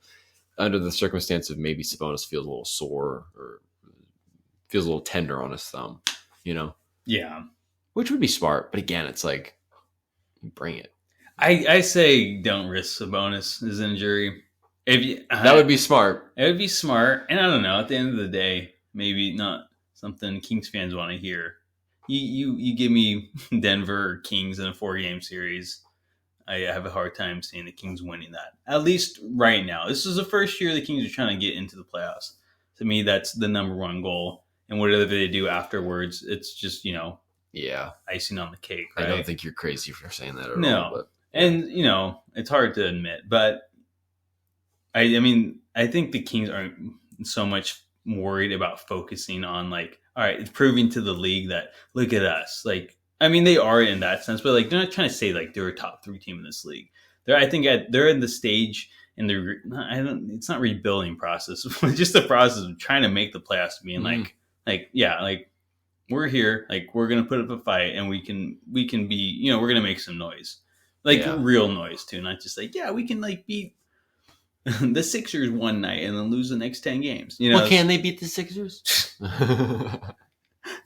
S2: under the circumstance of maybe Sabonis feels a little sore or feels a little tender on his thumb, you know?
S1: Yeah,
S2: which would be smart. But again, it's like bring it.
S1: I say don't risk Sabonis' injury. If you,
S2: That would be smart.
S1: it would be smart, and I don't know. At the end of the day, maybe not something Kings fans want to hear. You give me Denver Kings in a 4-game series. I have a hard time seeing the Kings winning that. At least right now. This is the first year the Kings are trying to get into the playoffs. To me, that's the number one goal. And whatever they do afterwards, it's just,
S2: Yeah.
S1: icing on the cake, right?
S2: I don't think you're crazy for saying that at all.
S1: No.
S2: But
S1: And, it's hard to admit. But, I think the Kings aren't so much worried about focusing on, all right, it's proving to the league that, look at us. They are in that sense, but they're not trying to say they're a top 3 team in this league. They're in the stage in it's not rebuilding process, it's just the process of trying to make the playoffs, being we're here, we're gonna put up a fight, and we can be, we're gonna make some noise, real noise too, not just we can beat the Sixers one night and then lose the next 10 games.
S2: Well, can they beat the Sixers?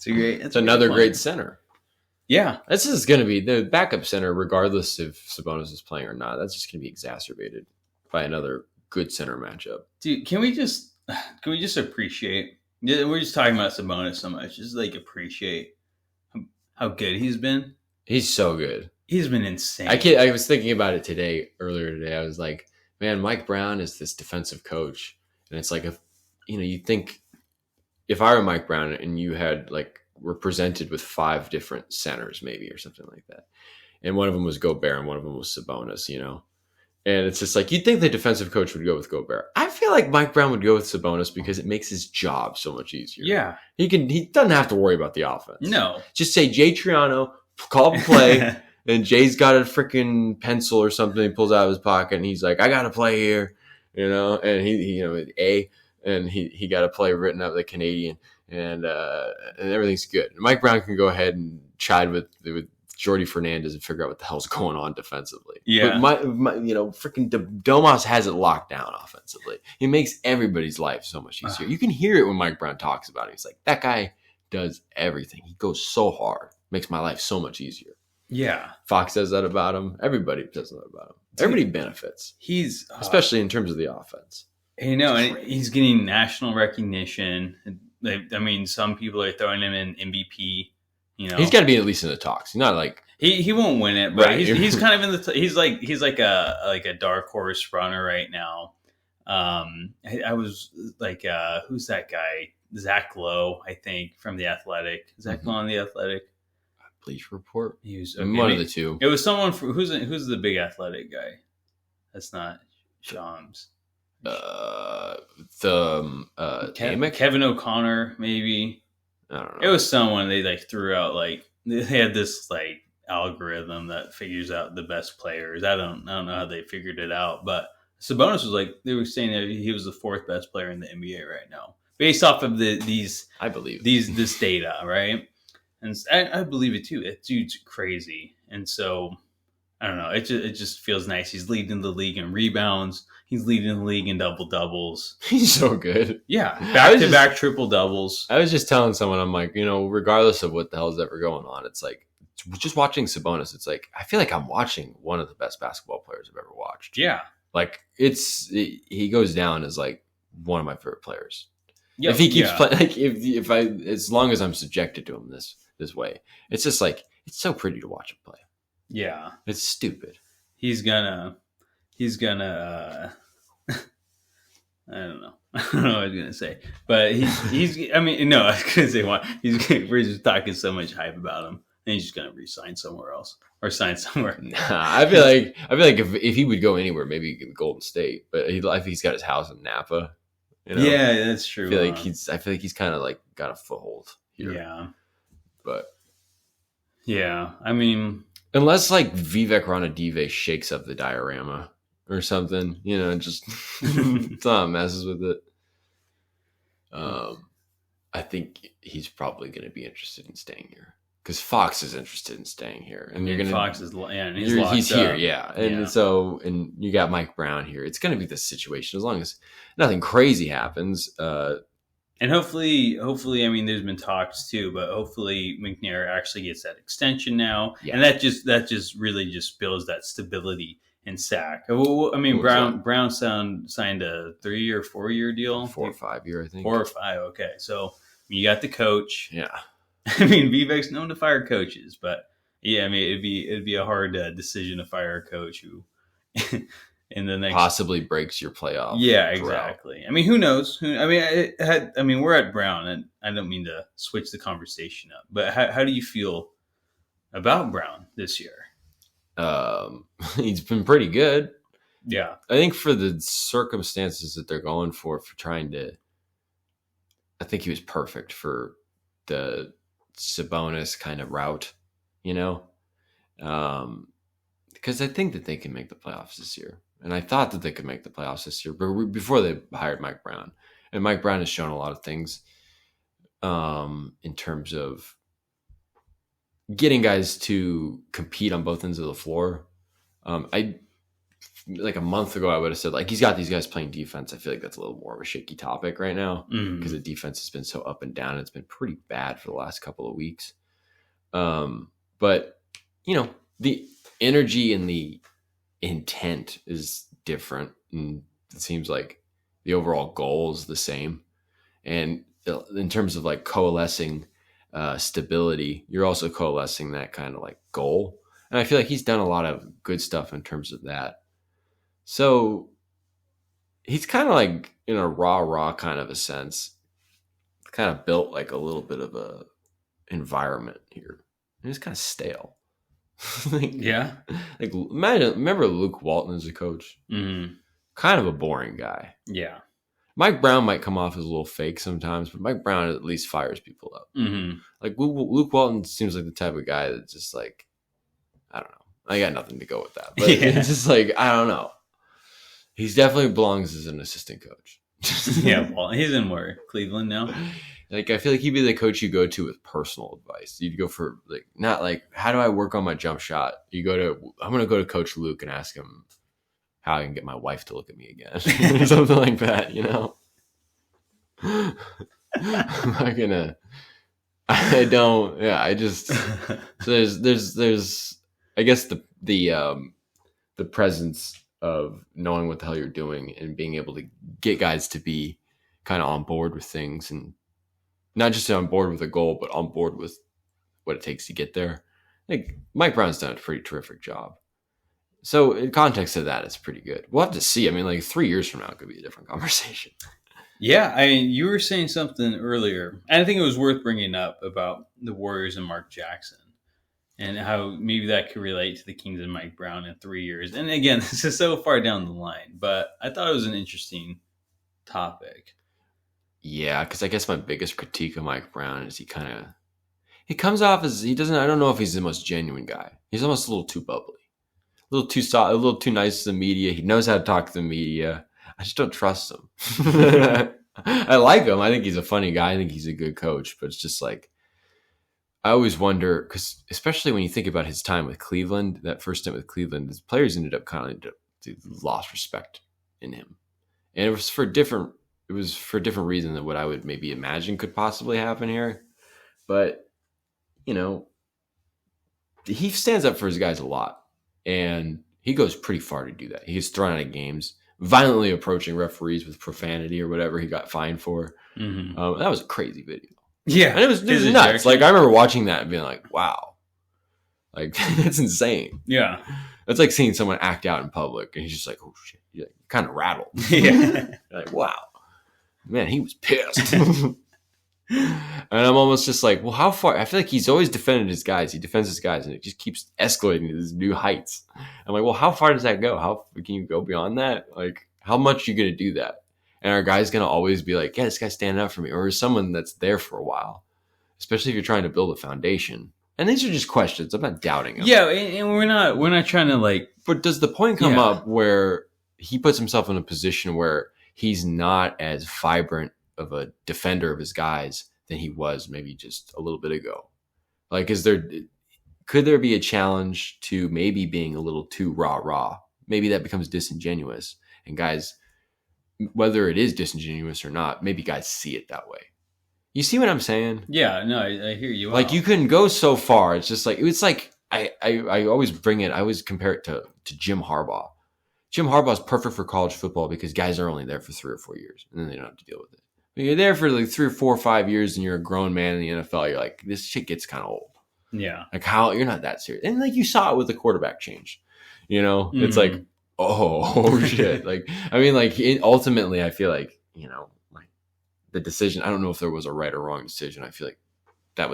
S1: It's
S2: another great center.
S1: Yeah.
S2: This is going to be the backup center, regardless if Sabonis is playing or not. That's just going to be exacerbated by another good center matchup.
S1: Dude, can we just appreciate? We're just talking about Sabonis so much. Just appreciate how good he's been.
S2: He's so good.
S1: He's been insane.
S2: I was thinking about it earlier today. I was like, man, Mike Brown is this defensive coach, and it's you think if I were Mike Brown and you had were presented with 5 different centers maybe or something like that, and one of them was Gobert and one of them was Sabonis, and it's just you'd think the defensive coach would go with Gobert. I feel like Mike Brown would go with Sabonis because it makes his job so much easier.
S1: Yeah.
S2: He doesn't have to worry about the offense.
S1: No.
S2: Just say, Jay Triano, call the play, and Jay's got a freaking pencil or something he pulls out of his pocket, and he's like, I got to play here, and he got a play written up the Canadian, and everything's good. And Mike Brown can go ahead and chide with Jordy Fernandez and figure out what the hell's going on defensively.
S1: Yeah.
S2: But freaking Domas has it locked down offensively. He makes everybody's life so much easier. You can hear it when Mike Brown talks about it. He's like, that guy does everything. He goes so hard. Makes my life so much easier.
S1: Yeah.
S2: Fox says that about him. Everybody says that about him. Everybody benefits.
S1: He's
S2: especially in terms of the offense.
S1: And he's getting national recognition. Some people are throwing him in MVP.
S2: He's got to be at least in the talks. He's not
S1: he won't win it, but
S2: right.
S1: he's kind of in the. He's like a dark horse runner right now. I was who's that guy? Zach Lowe, I think, from The Athletic. Zach Lowe on The Athletic.
S2: Bleach Report.
S1: He was
S2: one of the two.
S1: It was someone who's the big athletic guy. That's not Shams. Kevin O'Connor, maybe.
S2: I don't know.
S1: It was someone they threw out they had this algorithm that figures out the best players. I don't know how they figured it out, but Sabonis was they were saying that he was the 4th best player in the NBA right now, based off of this data, right? And I believe it too. That dude's crazy, and so I don't know. It just feels nice. He's leading the league in rebounds. He's leading the league in double doubles.
S2: He's so good.
S1: Yeah, back-to-back triple doubles.
S2: I was just telling someone, I'm like, regardless of what the hell's ever going on, it's just watching Sabonis. It's I feel like I'm watching one of the best basketball players I've ever watched.
S1: Yeah,
S2: he goes down as one of my favorite players.
S1: Yep.
S2: If he keeps playing, as long as I'm subjected to him this way, it's just it's so pretty to watch him play.
S1: Yeah,
S2: it's stupid.
S1: He's gonna I don't know what I was gonna say, but he's I was gonna say what we're just talking so much hype about him, and he's just gonna re-sign somewhere else or sign somewhere.
S2: Nah, I feel like if he would go anywhere, maybe Golden State, but he's got his house in Napa.
S1: Yeah, that's true.
S2: I feel like he's kind of got a foothold here.
S1: Yeah,
S2: but
S1: yeah,
S2: unless Vivek Ranadive shakes up the diorama or something, just messes with it. I think he's probably going to be interested in staying here because Fox is interested in staying here, and
S1: Fox is and
S2: he's here, yeah. And so you got Mike Brown here. It's going to be this situation as long as nothing crazy happens.
S1: And hopefully, I mean, there's been talks too, but hopefully McNair actually gets that extension now,
S2: Yeah.
S1: and that just really just builds that stability in Sac. I mean,
S2: Exactly.
S1: Brown signed a 3 or 4 year deal,
S2: 4 or 5 year, I think.
S1: 4 or 5. Okay, so you got the coach.
S2: Yeah.
S1: I mean, Vivek's known to fire coaches, but yeah, I mean, it'd be a hard decision to fire a coach who in the next
S2: Possibly breaks your playoff.
S1: yeah,
S2: drought.
S1: exactly. I mean, who knows? I mean, we're at Brown, and I don't mean to switch the conversation up, but how do you feel about Brown this year?
S2: He's been pretty good.
S1: Yeah,
S2: I think for the circumstances that they're going for trying to, I think he was perfect for the Sabonis kind of route, you know? Because I think that they can make the playoffs this year. And I thought that they could make the playoffs this year, but before they hired Mike Brown. And Mike Brown has shown a lot of things in terms of getting guys to compete on both ends of the floor. I like a month ago, I would have said like he's got these guys playing defense. I feel like that's a little more of a shaky topic right now because the defense has been so up and down. It's been pretty bad for the last couple of weeks. But you know, the energy and the intent is different, and it seems like the overall goal is the same. And in terms of like coalescing stability, you're also coalescing that kind of like goal. And I feel like he's done a lot of good stuff in terms of that. So he's kind of like in a raw kind of a sense, kind of built like a little bit of a environment here. And it's kind of stale.
S1: yeah.
S2: Like remember Luke Walton as a coach?
S1: Mm-hmm.
S2: Kind of a boring guy.
S1: Yeah.
S2: Mike Brown might come off as a little fake sometimes, but Mike Brown at least fires people up.
S1: Mm-hmm.
S2: Like Luke Walton seems like the type of guy that's just like, I don't know. I got nothing to go with that. But it's just like, I don't know. He's definitely belongs as an assistant coach.
S1: Yeah, well, he's in where? Cleveland now?
S2: Like, I feel like he'd be the coach you go to with personal advice. You'd go for, like, not like, how do I work on my jump shot? I'm going to go to Coach Luke and ask him how I can get my wife to look at me again. Something like that, you know? I'm not going to, I don't, yeah, I just, so there's, I guess the presence of knowing what the hell you're doing and being able to get guys to be kind of on board with things and not just on board with a goal, but on board with what it takes to get there. Like Mike Brown's done a pretty terrific job. So in context of that, it's pretty good. We'll have to see. I mean, like 3 years from now, it could be a different conversation.
S1: Yeah, I mean, you were saying something earlier, and I think it was worth bringing up about the Warriors and Mark Jackson. And how maybe that could relate to the Kings and Mike Brown in 3 years. And again, this is so far down the line, but I thought it was an interesting topic.
S2: Yeah, because I guess my biggest critique of Mike Brown is he comes off as he doesn't. I don't know if he's the most genuine guy. He's almost a little too bubbly, a little too soft, a little too nice to the media. He knows how to talk to the media. I just don't trust him. I like him. I think he's a funny guy. I think he's a good coach, but it's just like. I always wonder, because especially when you think about his time with Cleveland, that first stint with Cleveland, his players ended up kind of lost respect in him, and it was for different reasons than what I would maybe imagine could possibly happen here. But you know, he stands up for his guys a lot, and he goes pretty far to do that. He gets thrown out of games, violently approaching referees with profanity or whatever he got fined for.
S1: Mm-hmm.
S2: That was a crazy video.
S1: Yeah,
S2: and it was nuts. Like I remember watching that and being like, "Wow, like that's insane."
S1: Yeah,
S2: it's like seeing someone act out in public, and he's just like, "Oh shit," you're like, kind of rattled.
S1: Yeah,
S2: you're like, "Wow, man, he was pissed." And I'm almost just like, "Well, how far?" I feel like he's always defended his guys. He defends his guys, and it just keeps escalating to these new heights. I'm like, "Well, how far does that go? How can you go beyond that? Like, how much are you going to do that?" And our guy's going to always be like, yeah, this guy's standing up for me. Or someone that's there for a while, especially if you're trying to build a foundation. And these are just questions. I'm not doubting him.
S1: Yeah, and we're not trying to like.
S2: But does the point come up where he puts himself in a position where he's not as vibrant of a defender of his guys than he was maybe just a little bit ago? Like, could there be a challenge to maybe being a little too rah-rah? Maybe that becomes disingenuous and guys whether it is disingenuous or not, maybe guys see it that way. You see what I'm saying?
S1: Yeah, no, I hear you.
S2: Like, you couldn't go so far. It's just like, it's like, I always compare it to Jim Harbaugh. Jim Harbaugh is perfect for college football because guys are only there for 3 or 4 years and then they don't have to deal with it. But you're there for like 3 or 4 or 5 years and you're a grown man in the NFL. You're like, this shit gets kind of old.
S1: Yeah.
S2: Like, how you're not that serious. And like, you saw it with the quarterback change, it's like, oh shit. Like, I mean, like, ultimately I feel like, like the decision, I don't know if there was a right or wrong decision. I feel like that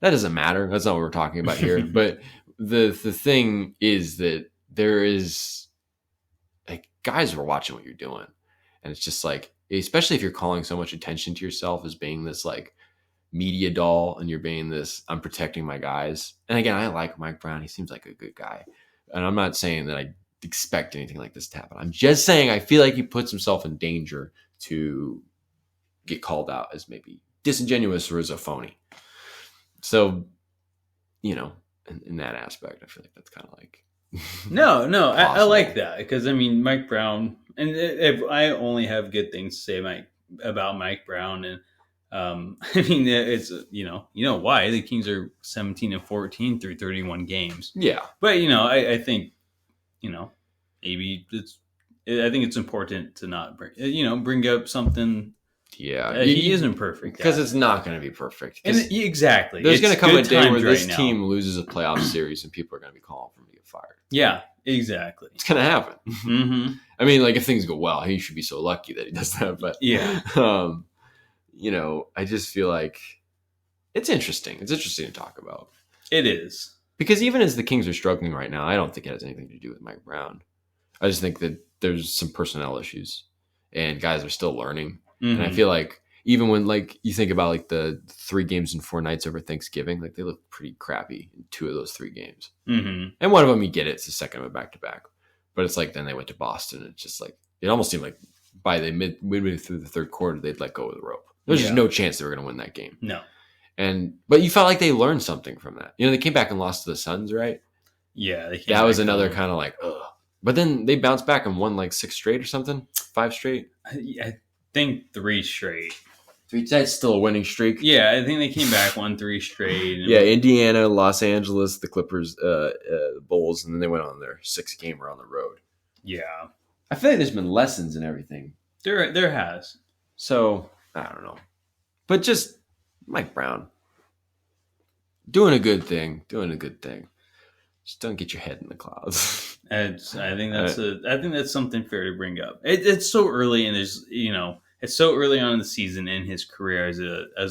S2: doesn't matter. That's not what we're talking about here. But the thing is that there is, like, guys were watching what you're doing. And it's just like, especially if you're calling so much attention to yourself as being this like media doll and you're being this, I'm protecting my guys. And again, I like Mike Brown. He seems like a good guy. And I'm not saying that I expect anything like this to happen. I'm just saying I feel like he puts himself in danger to get called out as maybe disingenuous or as a phony. So, in that aspect, I feel like that's kind of like...
S1: No, I like that because, I mean, Mike Brown, and if I only have good things to say about Mike Brown, and I mean, it's why the Kings are 17-14 through 31 games.
S2: Yeah,
S1: but I think maybe I think it's important to not bring up something.
S2: Yeah,
S1: he isn't perfect
S2: because it's not going to be perfect.
S1: And exactly,
S2: there's going to come a day where this team loses a playoff series and people are going to be calling for him to get fired.
S1: Yeah, exactly.
S2: It's going to happen.
S1: Mm-hmm.
S2: I mean, like, if things go well, he should be so lucky that he does that. But
S1: yeah,
S2: I just feel like it's interesting. It's interesting to talk about.
S1: It is.
S2: Because even as the Kings are struggling right now, I don't think it has anything to do with Mike Brown. I just think that there's some personnel issues and guys are still learning. Mm-hmm. And I feel like even when, like, you think about like the 3 games and 4 nights over Thanksgiving, like, they look pretty crappy in 2 of those 3 games.
S1: Mm-hmm.
S2: And one of them, you get it. It's the second of a back-to-back. But it's like, then they went to Boston. It's just like, it almost seemed like by the midway through the third quarter, they'd let go of the rope. There's just no chance they were going to win that game.
S1: No.
S2: But you felt like they learned something from that. They came back and lost to the Suns, right?
S1: Yeah.
S2: That was another kind of like, ugh. But then they bounced back and won like 6 straight or something? 5 straight?
S1: I think 3 straight.
S2: That's still a winning streak.
S1: Yeah, I think they came back, won 3 straight.
S2: Yeah, Indiana, Los Angeles, the Clippers, the Bulls, and then they went on their 6th-gamer on the road.
S1: Yeah.
S2: I feel like there's been lessons in everything.
S1: There has.
S2: So, I don't know. But just Mike Brown. Doing a good thing. Just don't get your head in the clouds.
S1: I think that's something fair to bring up. It's so early, and it's so early on in the season in his career as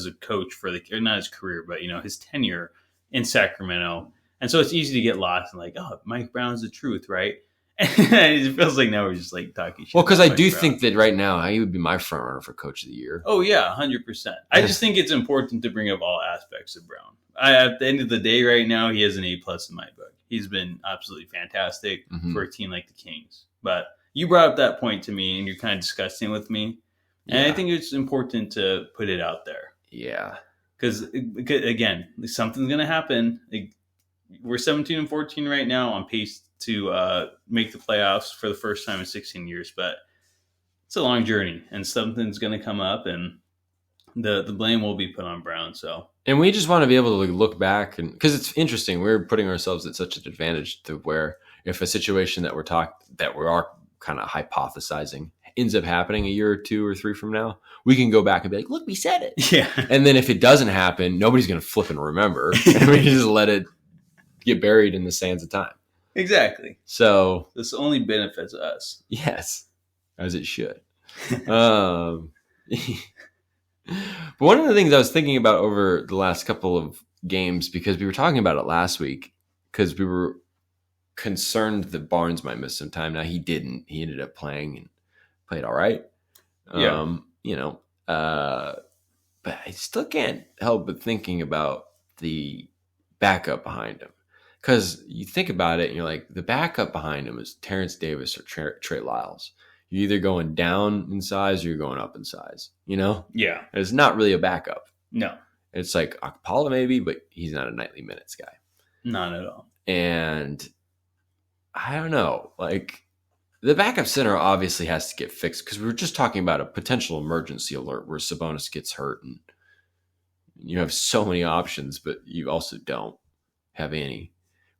S1: a coach not his career, but his tenure in Sacramento, and so it's easy to get lost and like, oh, Mike Brown's the truth, right? And it feels like now we're just like talking shit.
S2: Well, because I do think that right now he would be my front runner for Coach of the Year.
S1: Oh yeah, 100%. I just think it's important to bring up all aspects of Brown. At the end of the day, right now, he has an A+ in my book. He's been absolutely fantastic for a team like the Kings. But you brought up that point to me, and you're kind of discussing with me. And I think it's important to put it out there.
S2: Yeah.
S1: Because, again, something's going to happen. We're 17-14 right now, on pace to make the playoffs for the first time in 16 years. But it's a long journey, and something's going to come up, and the blame will be put on Brown. And
S2: we just want to be able to look back, and because it's interesting, we're putting ourselves at such an advantage to where if a situation that we are kind of hypothesizing ends up happening a year or 2 or 3 from now, we can go back and be like, look, we said it.
S1: Yeah.
S2: And then if it doesn't happen, nobody's going to flip and remember. And we just let it get buried in the sands of time.
S1: Exactly.
S2: So
S1: this only benefits us.
S2: Yes, as it should. But one of the things I was thinking about over the last couple of games, because we were talking about it last week, because we were concerned that Barnes might miss some time. Now he didn't. He ended up playing and played all right.
S1: Yeah.
S2: But I still can't help but thinking about the backup behind him. Because you think about it and you're like, the backup behind him is Terrence Davis or Trey Lyles. You're either going down in size or you're going up in size, Yeah. And it's not really a backup.
S1: No.
S2: It's like Akpala maybe, but he's not a nightly minutes guy.
S1: Not at all.
S2: And I don't know. Like, The backup center obviously has to get fixed because we were just talking about a potential emergency alert where Sabonis gets hurt and you have so many options, but you also don't have any.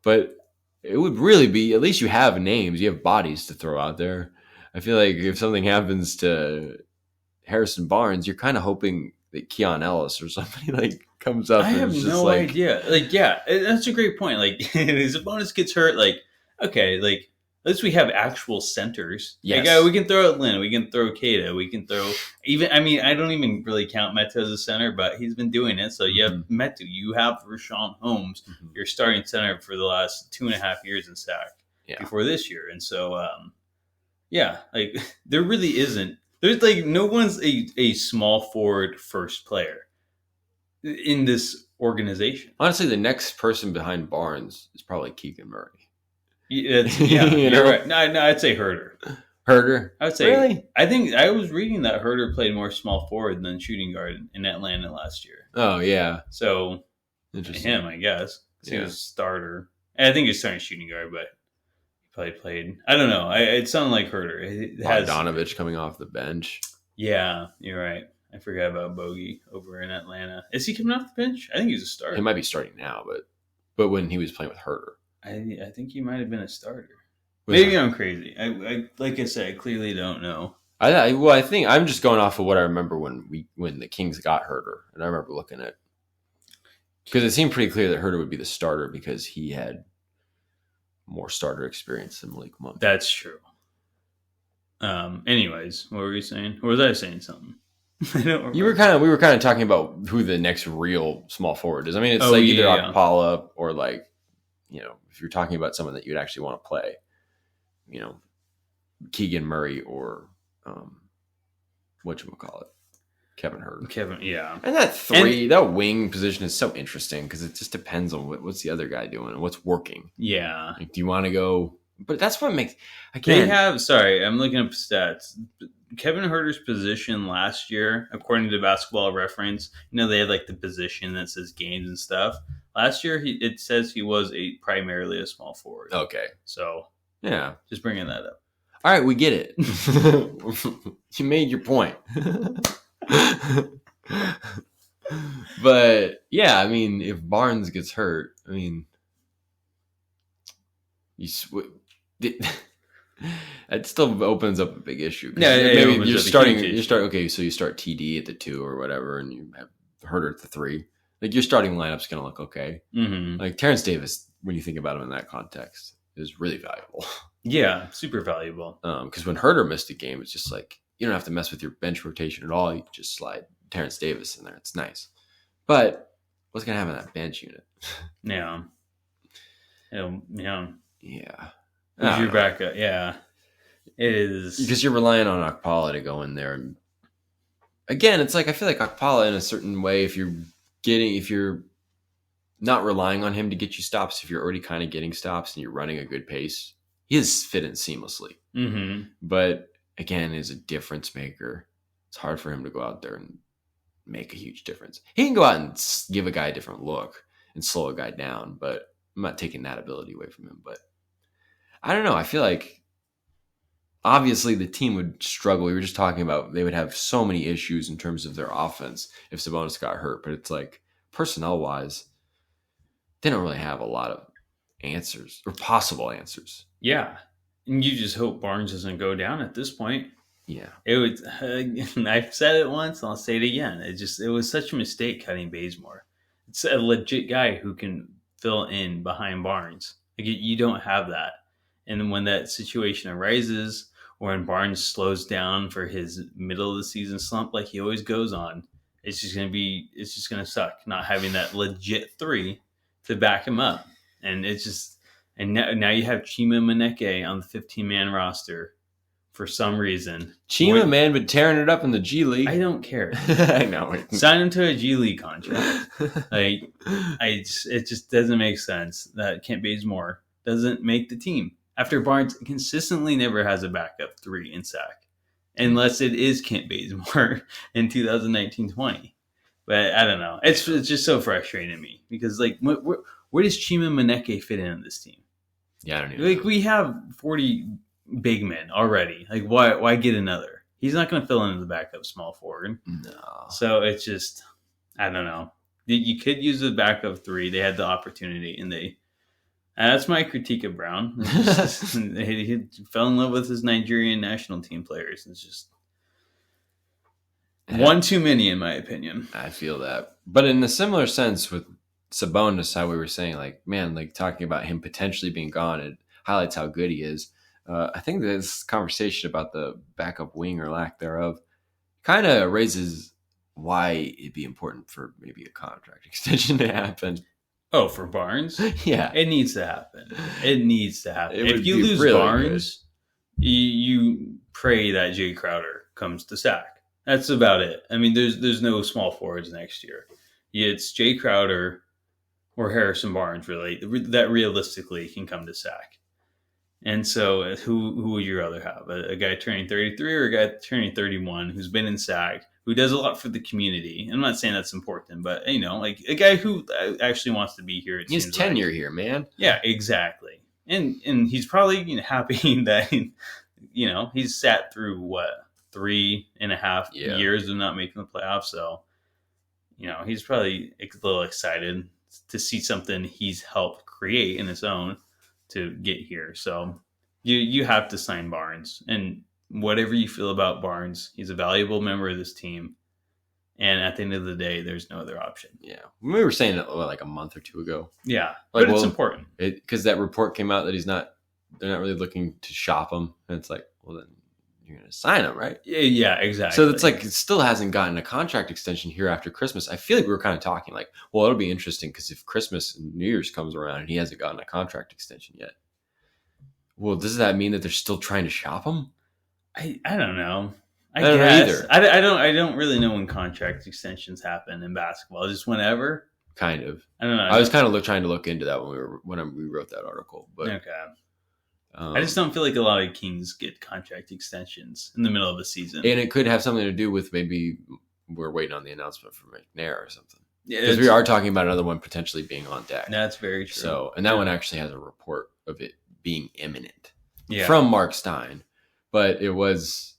S2: But it would really be, at least you have names, you have bodies to throw out there. I feel like if something happens to Harrison Barnes, you're kind of hoping that Keon Ellis or somebody like comes up.
S1: I have no idea. Like, yeah, that's a great point. Like, if Sabonis gets hurt, like, okay, like, at least we have actual centers.
S2: Yes.
S1: Like, we can throw out Lynn, we can throw Keita, we can throw even. I mean, I don't even really count Metu as a center, but he's been doing it. So you have Metu, you have Rashawn Holmes, your starting center for the last 2.5 years in SAC before this year, and so yeah, like there really isn't. There's like no one's a small forward first player in this organization.
S2: Honestly, the next person behind Barnes is probably Keegan Murray.
S1: Yeah, you're right. No, I'd say Herter.
S2: Herter?
S1: I would say. Really? I think I was reading that Herter played more small forward than shooting guard in Atlanta last year.
S2: Oh, yeah.
S1: So, him, I guess. He was a starter. And I think he's starting shooting guard, but he probably played. I don't know. It sounded like Herter.
S2: Bogdanovich coming off the bench.
S1: Yeah, you're right. I forgot about Bogey over in Atlanta. Is he coming off the bench? I think he's a starter.
S2: He might be starting now, but when he was playing with Herter.
S1: I think he might have been a starter. Maybe I'm crazy. I like I said, I clearly don't know.
S2: I think I'm just going off of what I remember when the Kings got Herter, and I remember looking at because it seemed pretty clear that Herter would be the starter because he had more starter experience than Malik Monk.
S1: That's true. Anyways, what were you saying? Or was I saying something? I don't remember.
S2: We were kind of talking about who the next real small forward is. I mean, it's either Akpala or like. If you're talking about someone that you'd actually want to play, Keegan Murray or whatchamacallit, Kevin Herter.
S1: Yeah.
S2: And that wing position is so interesting because it just depends on what's the other guy doing and what's working.
S1: Yeah.
S2: Like, do you want to go? But that's what makes.
S1: I'm looking up stats. Kevin Herter's position last year, according to Basketball Reference, they had like the position that says games and stuff. Last year, it says he was primarily a small forward.
S2: Okay.
S1: So,
S2: yeah.
S1: Just bringing that up.
S2: All right, we get it. You made your point. But, yeah, I mean, if Barnes gets hurt, I mean, it still opens up a big issue. Maybe you're starting. Okay, so you start TD at the 2 or whatever, and you have Herter at the 3. Like your starting lineup's going to look okay.
S1: Mm-hmm.
S2: Like Terrence Davis, when you think about him in that context, is really valuable.
S1: Yeah, super valuable.
S2: Because when Herter missed a game, it's just like you don't have to mess with your bench rotation at all. You just slide Terrence Davis in there. It's nice. But what's going to happen in that bench unit?
S1: Yeah.
S2: Yeah.
S1: Who's your backup? Yeah. It is.
S2: Because you're relying on Akpala to go in there. And again, it's like I feel like Akpala in a certain way, if you're not relying on him to get you stops, if you're already kind of getting stops and you're running a good pace, he is fit in seamlessly.
S1: Mm-hmm.
S2: But again, is a difference maker. It's hard for him to go out there and make a huge difference. He can go out and give a guy a different look and slow a guy down, but I'm not taking that ability away from him. But I don't know. I feel like obviously the team would struggle. We were just talking about they would have so many issues in terms of their offense if Sabonis got hurt. But it's like personnel-wise, they don't really have a lot of answers or possible answers.
S1: Yeah. And you just hope Barnes doesn't go down at this point.
S2: Yeah.
S1: It would. I've said it once and I'll say it again. It was such a mistake cutting Bazemore. It's a legit guy who can fill in behind Barnes. Like you don't have that. And when that situation arises, or when Barnes slows down for his middle of the season slump, like he always goes on, it's just gonna suck not having that legit 3 to back him up. And now you have Chima Maneke on the 15-man roster for some reason.
S2: Chima, man, but tearing it up in the G League.
S1: I don't care.
S2: I know.
S1: Sign him to a G League contract. It just doesn't make sense that Kent Bazemore doesn't make the team. After Barnes consistently never has a backup 3 in SAC. Unless it is Kent Bazemore in 2019-20. But I don't know. It's just so frustrating to me. Because, like, where does Chima Maneke fit in on this team?
S2: Yeah, I don't even know.
S1: We have 40 big men already. Like, why get another? He's not going to fill in the backup small forward.
S2: No.
S1: So it's just, I don't know. You could use the backup three. They had the opportunity, and that's my critique of Brown. He fell in love with his Nigerian national team players. It's just one too many, in my opinion.
S2: I feel that. But in a similar sense with Sabonis, how we were saying, like, man, like talking about him potentially being gone, it highlights how good he is. I think this conversation about the backup wing or lack thereof kind of raises why it'd be important for maybe a contract extension to happen.
S1: Oh, for Barnes?
S2: Yeah.
S1: It needs to happen. It needs to happen. If you lose
S2: really
S1: Barnes, you pray that Jay Crowder comes to sack. That's about it. I mean, there's no small forwards next year. It's Jay Crowder or Harrison Barnes, really, that realistically can come to sack. And so who would you rather have? A guy turning 33 or a guy turning 31 who's been in SAG, who does a lot for the community? I'm not saying that's important, but, like a guy who actually wants to be here.
S2: He's tenure here, man.
S1: Yeah, exactly. And he's probably happy that, he's sat through, 3.5 years of not making the playoffs. So, he's probably a little excited to see something he's helped create in his own to get here. So you have to sign Barnes, and whatever you feel about Barnes, he's a valuable member of this team. And at the end of the day, there's no other option.
S2: Yeah. We were saying it like a month or two ago.
S1: Yeah. But it's important.
S2: Because that report came out that they're not really looking to shop him. And it's like, well, then you're going to sign him, right?
S1: Yeah, exactly.
S2: So it's like, it still hasn't gotten a contract extension here after Christmas. I feel like we were kind of talking like, well, it'll be interesting because if Christmas and New Year's comes around and he hasn't gotten a contract extension yet, well, does that mean that they're still trying to shop him?
S1: I don't know.
S2: I don't know either.
S1: I don't really know when contract extensions happen in basketball. Just whenever.
S2: Kind of.
S1: I don't know.
S2: I was kind of trying to look into that when we wrote that article. But
S1: okay. I just don't feel like a lot of Kings get contract extensions in the middle of the season.
S2: And it could have something to do with maybe we're waiting on the announcement from McNair or something.
S1: Yeah,
S2: because we are talking about another one potentially being on deck.
S1: That's very true.
S2: So, and that one actually has a report of it being imminent
S1: from
S2: Mark Stein. But it was,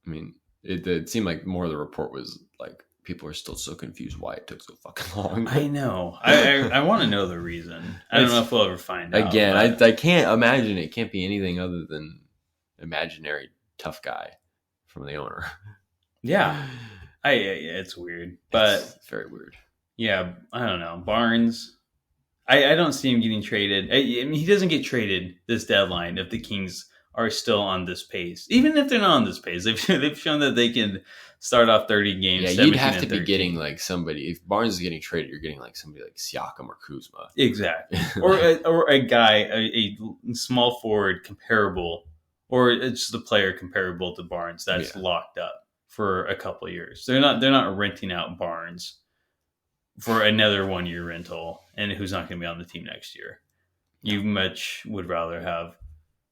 S2: I mean, it seemed like more of the report was like, people are still so confused why it took so fucking long.
S1: I know. I want to know the reason. I don't know if we'll ever find out.
S2: Again, I can't imagine it can't be anything other than imaginary tough guy from the owner.
S1: Yeah. It's weird. But
S2: it's very weird.
S1: Yeah, I don't know. Barnes, I don't see him getting traded. I mean, he doesn't get traded this deadline if the Kings are still on this pace. Even if they're not on this pace, they've shown that they can start off 30 games.
S2: Yeah, you'd have to be getting like somebody. If Barnes is getting traded, you're getting like somebody like Siakam or Kuzma.
S1: Exactly. or a guy, a small forward comparable, or it's just a player comparable to Barnes that's locked up for a couple of years. They're not renting out Barnes for another 1 year rental and who's not going to be on the team next year. You much would rather have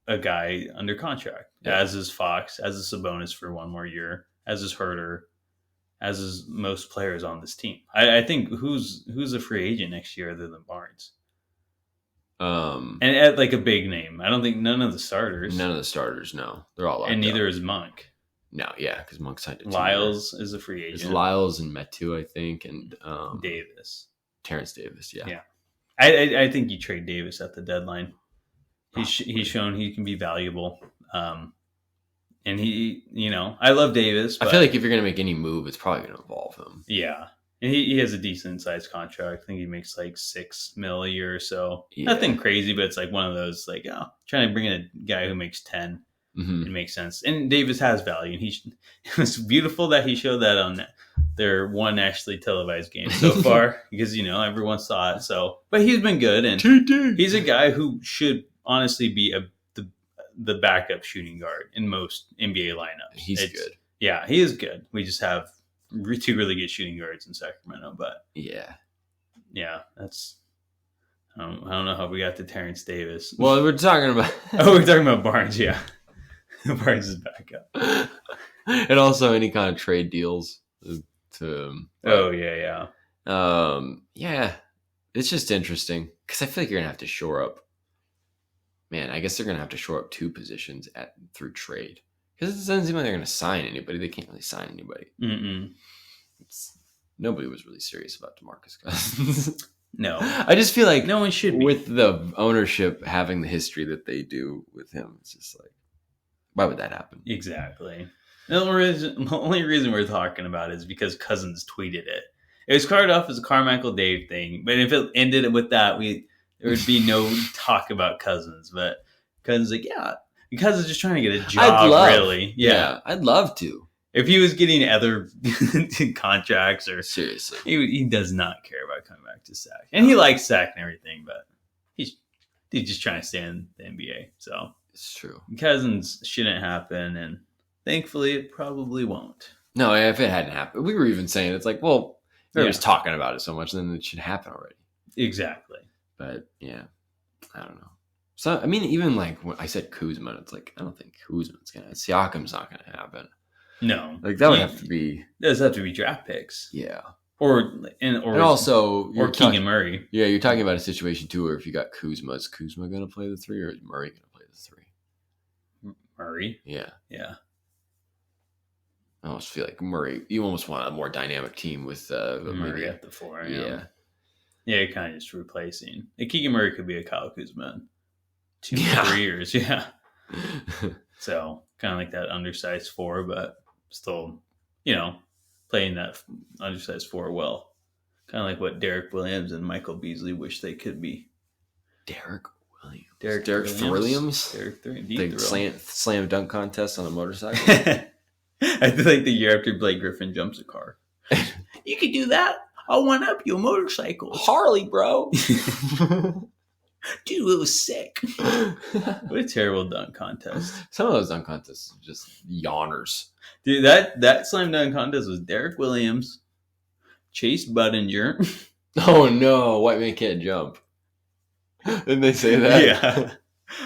S1: a guy under contract, as is Fox, as is Sabonis for 1 more year, as is Herter, as is most players on this team. I think who's a free agent next year other than Barnes? And at like a big name. I don't think none of the starters.
S2: None of the starters, no. They're all locked
S1: and neither
S2: up.
S1: is Monk.
S2: No, yeah, because Monk signed a
S1: Lyles is a free agent.
S2: It's Lyles and Metu, I think, and
S1: Davis.
S2: Terrence Davis, yeah.
S1: I think you trade Davis at the deadline. He's shown he can be valuable. And he, I love Davis. But
S2: I feel like if you're going to make any move, it's probably going to involve him.
S1: Yeah. And he has a decent sized contract. I think he makes like $6 million a year or so.
S2: Yeah.
S1: Nothing crazy, but it's like one of those, like, trying to bring in a guy who makes 10.
S2: Mm-hmm.
S1: It makes sense. And Davis has value. And it was beautiful that he showed that on their one nationally televised game so far because, everyone saw it. So, but he's been good. And he's a guy who should honestly be the backup shooting guard in most NBA lineups.
S2: He's good.
S1: Yeah, he is good. We just have 2 really good shooting guards in Sacramento. But yeah, that's I don't know how we got to Terrence Davis.
S2: Well, we're talking about
S1: we're talking about Barnes. Yeah, Barnes is backup,
S2: and also any kind of trade deals to. Yeah. It's just interesting because I feel like you're gonna have to shore up man, I guess they're gonna have to shore up 2 positions through trade because it doesn't seem like they're gonna sign anybody. They can't really sign anybody. Nobody was really serious about DeMarcus Cousins.
S1: No,
S2: I just feel like
S1: no one should be.
S2: With the ownership having the history that they do with him. It's just like, why would that happen?
S1: Exactly. The only reason we're talking about it is because Cousins tweeted it. It was started off as a Carmichael Dave thing, but if it ended with that, there would be no talk about Cousins. But Cousins like, yeah, Cousins just trying to get a job, really. Yeah,
S2: I'd love to.
S1: If he was getting other contracts or
S2: seriously,
S1: he does not care about coming back to Sac, and he likes Sac and everything, but he's just trying to stay in the NBA. So
S2: it's true.
S1: Cousins shouldn't happen, and thankfully, it probably won't.
S2: No, if it hadn't happened, we were even saying it's like, well, if everybody's talking about it so much, then it should happen already.
S1: Exactly.
S2: But yeah, I don't know. So I mean, even like when I said Kuzma, it's like I don't think Kuzma's gonna. Siakam's not gonna happen.
S1: No,
S2: like that would have to be.
S1: Does have to be draft picks.
S2: Yeah,
S1: or
S2: also
S1: Keegan Murray.
S2: Yeah, you're talking about a situation too where if you got Kuzma, is Kuzma going to play the 3 or is Murray going to play the 3?
S1: Murray.
S2: Yeah. I almost feel like Murray. You almost want a more dynamic team with
S1: Murray at the 4.
S2: Yeah.
S1: You're kind of just replacing. Keegan Murray could be a Kyle Kuzma in 2-3 years. Yeah. So kind of like that undersized 4, but still, playing that undersized 4 well. Kind of like what Derek Williams and Michael Beasley wish they could be.
S2: Derek Williams.
S1: Derek
S2: Williams.
S1: Derek
S2: the slam dunk contest on a motorcycle.
S1: I feel like the year after Blake Griffin jumps a car. You could do that. I'll one up you a motorcycle.
S2: Harley, bro.
S1: Dude, it was sick. What a terrible dunk contest.
S2: Some of those dunk contests are just yawners.
S1: Dude, that slam dunk contest was Derek Williams, Chase Budinger.
S2: Oh no, white man can't jump. Didn't they say that?
S1: Yeah.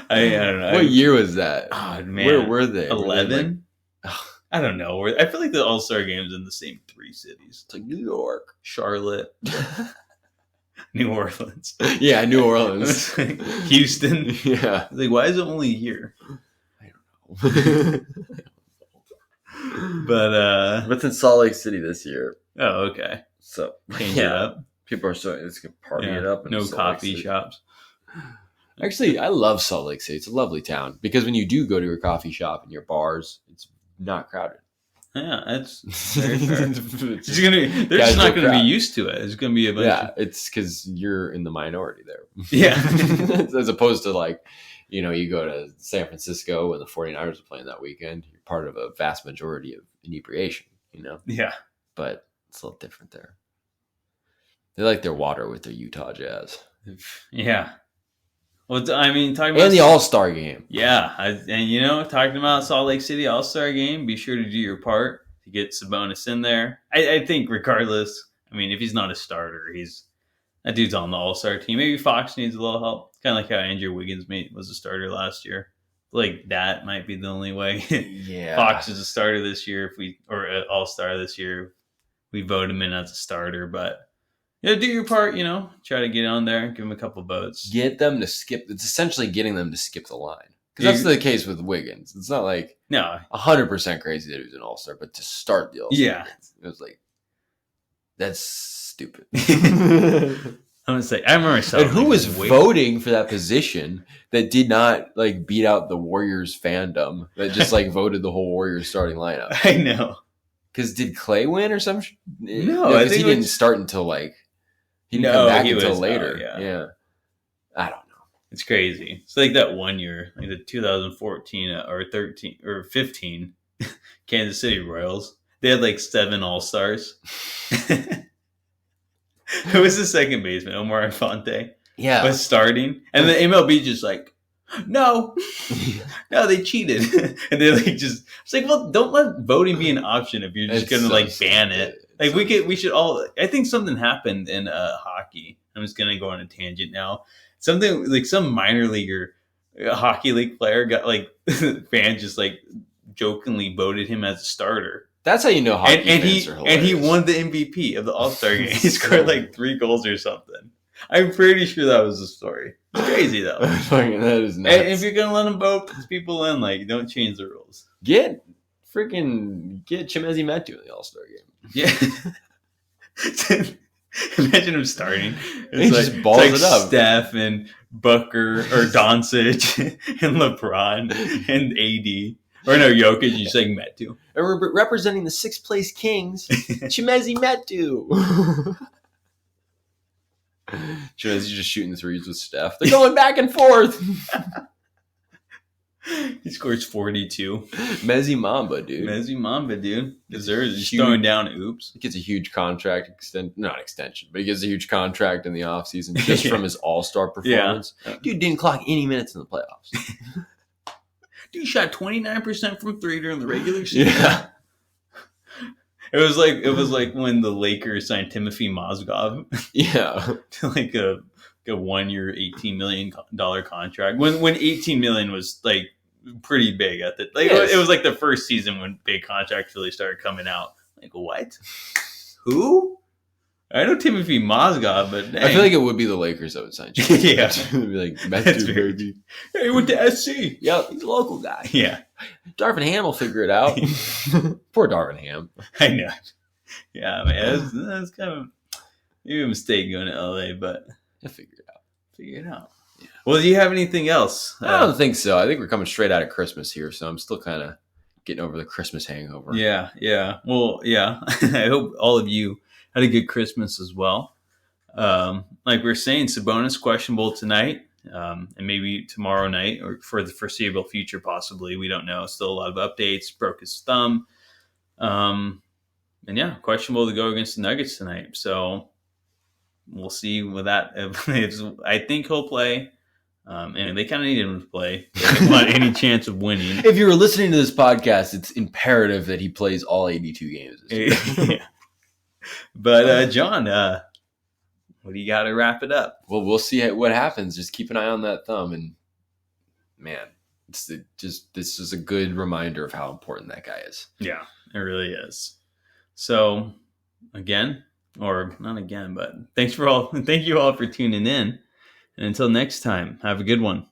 S1: I don't know.
S2: What year was that?
S1: Oh man.
S2: Where were they?
S1: 11? I don't know. I feel like the All-Star game's in the same 3 cities.
S2: It's like New York,
S1: Charlotte, New Orleans.
S2: Yeah, New Orleans.
S1: Houston.
S2: Yeah.
S1: Like, why is it only here?
S2: I don't know.
S1: But
S2: it's in Salt Lake City this year.
S1: Oh, okay.
S2: So
S1: change it up.
S2: People are it's gonna party it up.
S1: No coffee shops.
S2: Actually, I love Salt Lake City. It's a lovely town because when you do go to your coffee shop and your bars, it's not crowded.
S1: Yeah, that's very fair. They're just not going to be used to it. It's going to be a bunch
S2: it's because you're in the minority there.
S1: Yeah.
S2: As opposed to like, you go to San Francisco and the 49ers are playing that weekend. You're part of a vast majority of inebriation,
S1: Yeah.
S2: But it's a little different there. They like their water with their Utah Jazz.
S1: Yeah. Well, talking about
S2: the All-Star game.
S1: Yeah, talking about Salt Lake City All-Star game, be sure to do your part to get Sabonis in there. I think regardless, if he's not a starter, that dude's on the All-Star team. Maybe Fox needs a little help. Kind of like how Andrew Wiggins was a starter last year. Like that might be the only way.
S2: Yeah,
S1: Fox is a starter this year or an All-Star this year. We vote him in as a starter, but. Do your part, try to get on there, give them a couple votes.
S2: Get them to skip. It's essentially getting them to skip the line. Because that's the case with Wiggins. It's not like 100% crazy that he was an all-star, but to start the all-star, it was like, that's stupid.
S1: I'm going to say, I remember
S2: and who was voting for that position that did not beat out the Warriors fandom that just voted the whole Warriors starting lineup?
S1: I know.
S2: Because did Clay win or something?
S1: No, I think
S2: he didn't start until he didn't come back until later. Yeah. I don't know.
S1: It's crazy. It's like that one year, like the 2014 or 13 or 15 Kansas City Royals. They had 7 All-Stars. Who was the second baseman? Omar Infante.
S2: Yeah.
S1: Was starting. And the MLB just no, they cheated. And they're it's well, don't let voting be an option if you're just going to ban it. We should all, I think something happened in hockey. I'm just going to go on a tangent now. Something some minor leaguer, hockey league player got fans just jokingly voted him as a starter.
S2: That's how you know hockey fans are hilarious.
S1: And he won the MVP of the All-Star game. He scored 3 goals or something. I'm pretty sure that was the story. It's crazy though.
S2: That is nuts.
S1: And if you're gonna let them vote people in, like, don't change the rules.
S2: Get Chimezie Metu in the All-Star game.
S1: Yeah. Imagine him starting.
S2: He just balls it up.
S1: Steph and Booker or Doncic and LeBron and AD. Or no, Jokic, you saying Metu.
S2: And we're representing the 6th place Kings, Chimezie Metu. Chimezie just shooting threes with Steph. They're going back and forth.
S1: He scores 42.
S2: Mezzi Mamba, dude.
S1: Deserves. He's throwing down oops.
S2: He gets a huge contract not extension, but he gets a huge contract in the offseason just from his all-star performance. Yeah. Dude didn't clock any minutes in the playoffs.
S1: Dude shot 29% from three during the regular season. Yeah. It was like when the Lakers signed Timothy Mozgov.
S2: Yeah.
S1: To like a 1 year, $18 million contract. When $18 million was like pretty big at the It was like the first season when big contracts really started coming out. Like, what? Who? I know Timothy Mozgov, but dang.
S2: I feel like it would be the Lakers that would sign you. Yeah. It'd be like, Metu, baby.
S1: Hey, he went to SC.
S2: Yeah, he's a local guy.
S1: Yeah.
S2: Darvin Ham will figure it out. Poor Darvin Ham.
S1: I know. Yeah, man. That's kind of maybe a mistake going to LA, but
S2: I'll figure it out.
S1: Yeah. Well, do you have anything else?
S2: I don't think so. I think we're coming straight out of Christmas here, so I'm still kind of getting over the Christmas hangover.
S1: Yeah. Well, yeah. I hope all of you had a good Christmas as well. Like we're saying, Sabonis questionable tonight, and maybe tomorrow night or for the foreseeable future, possibly. We don't know. Still a lot of updates. Broke his thumb. And yeah, questionable to go against the Nuggets tonight. So we'll see with that. I think he'll play. And they kind of need him to play. They don't want any chance of winning.
S2: If you were listening to this podcast, it's imperative that he plays all 82 games this year.
S1: Yeah. But John, what do you got to wrap it up?
S2: Well, we'll see what happens. Just keep an eye on that thumb, and man, this is a good reminder of how important that guy is.
S1: Yeah, it really is. So again, or not again, but thank you all for tuning in. And until next time, have a good one.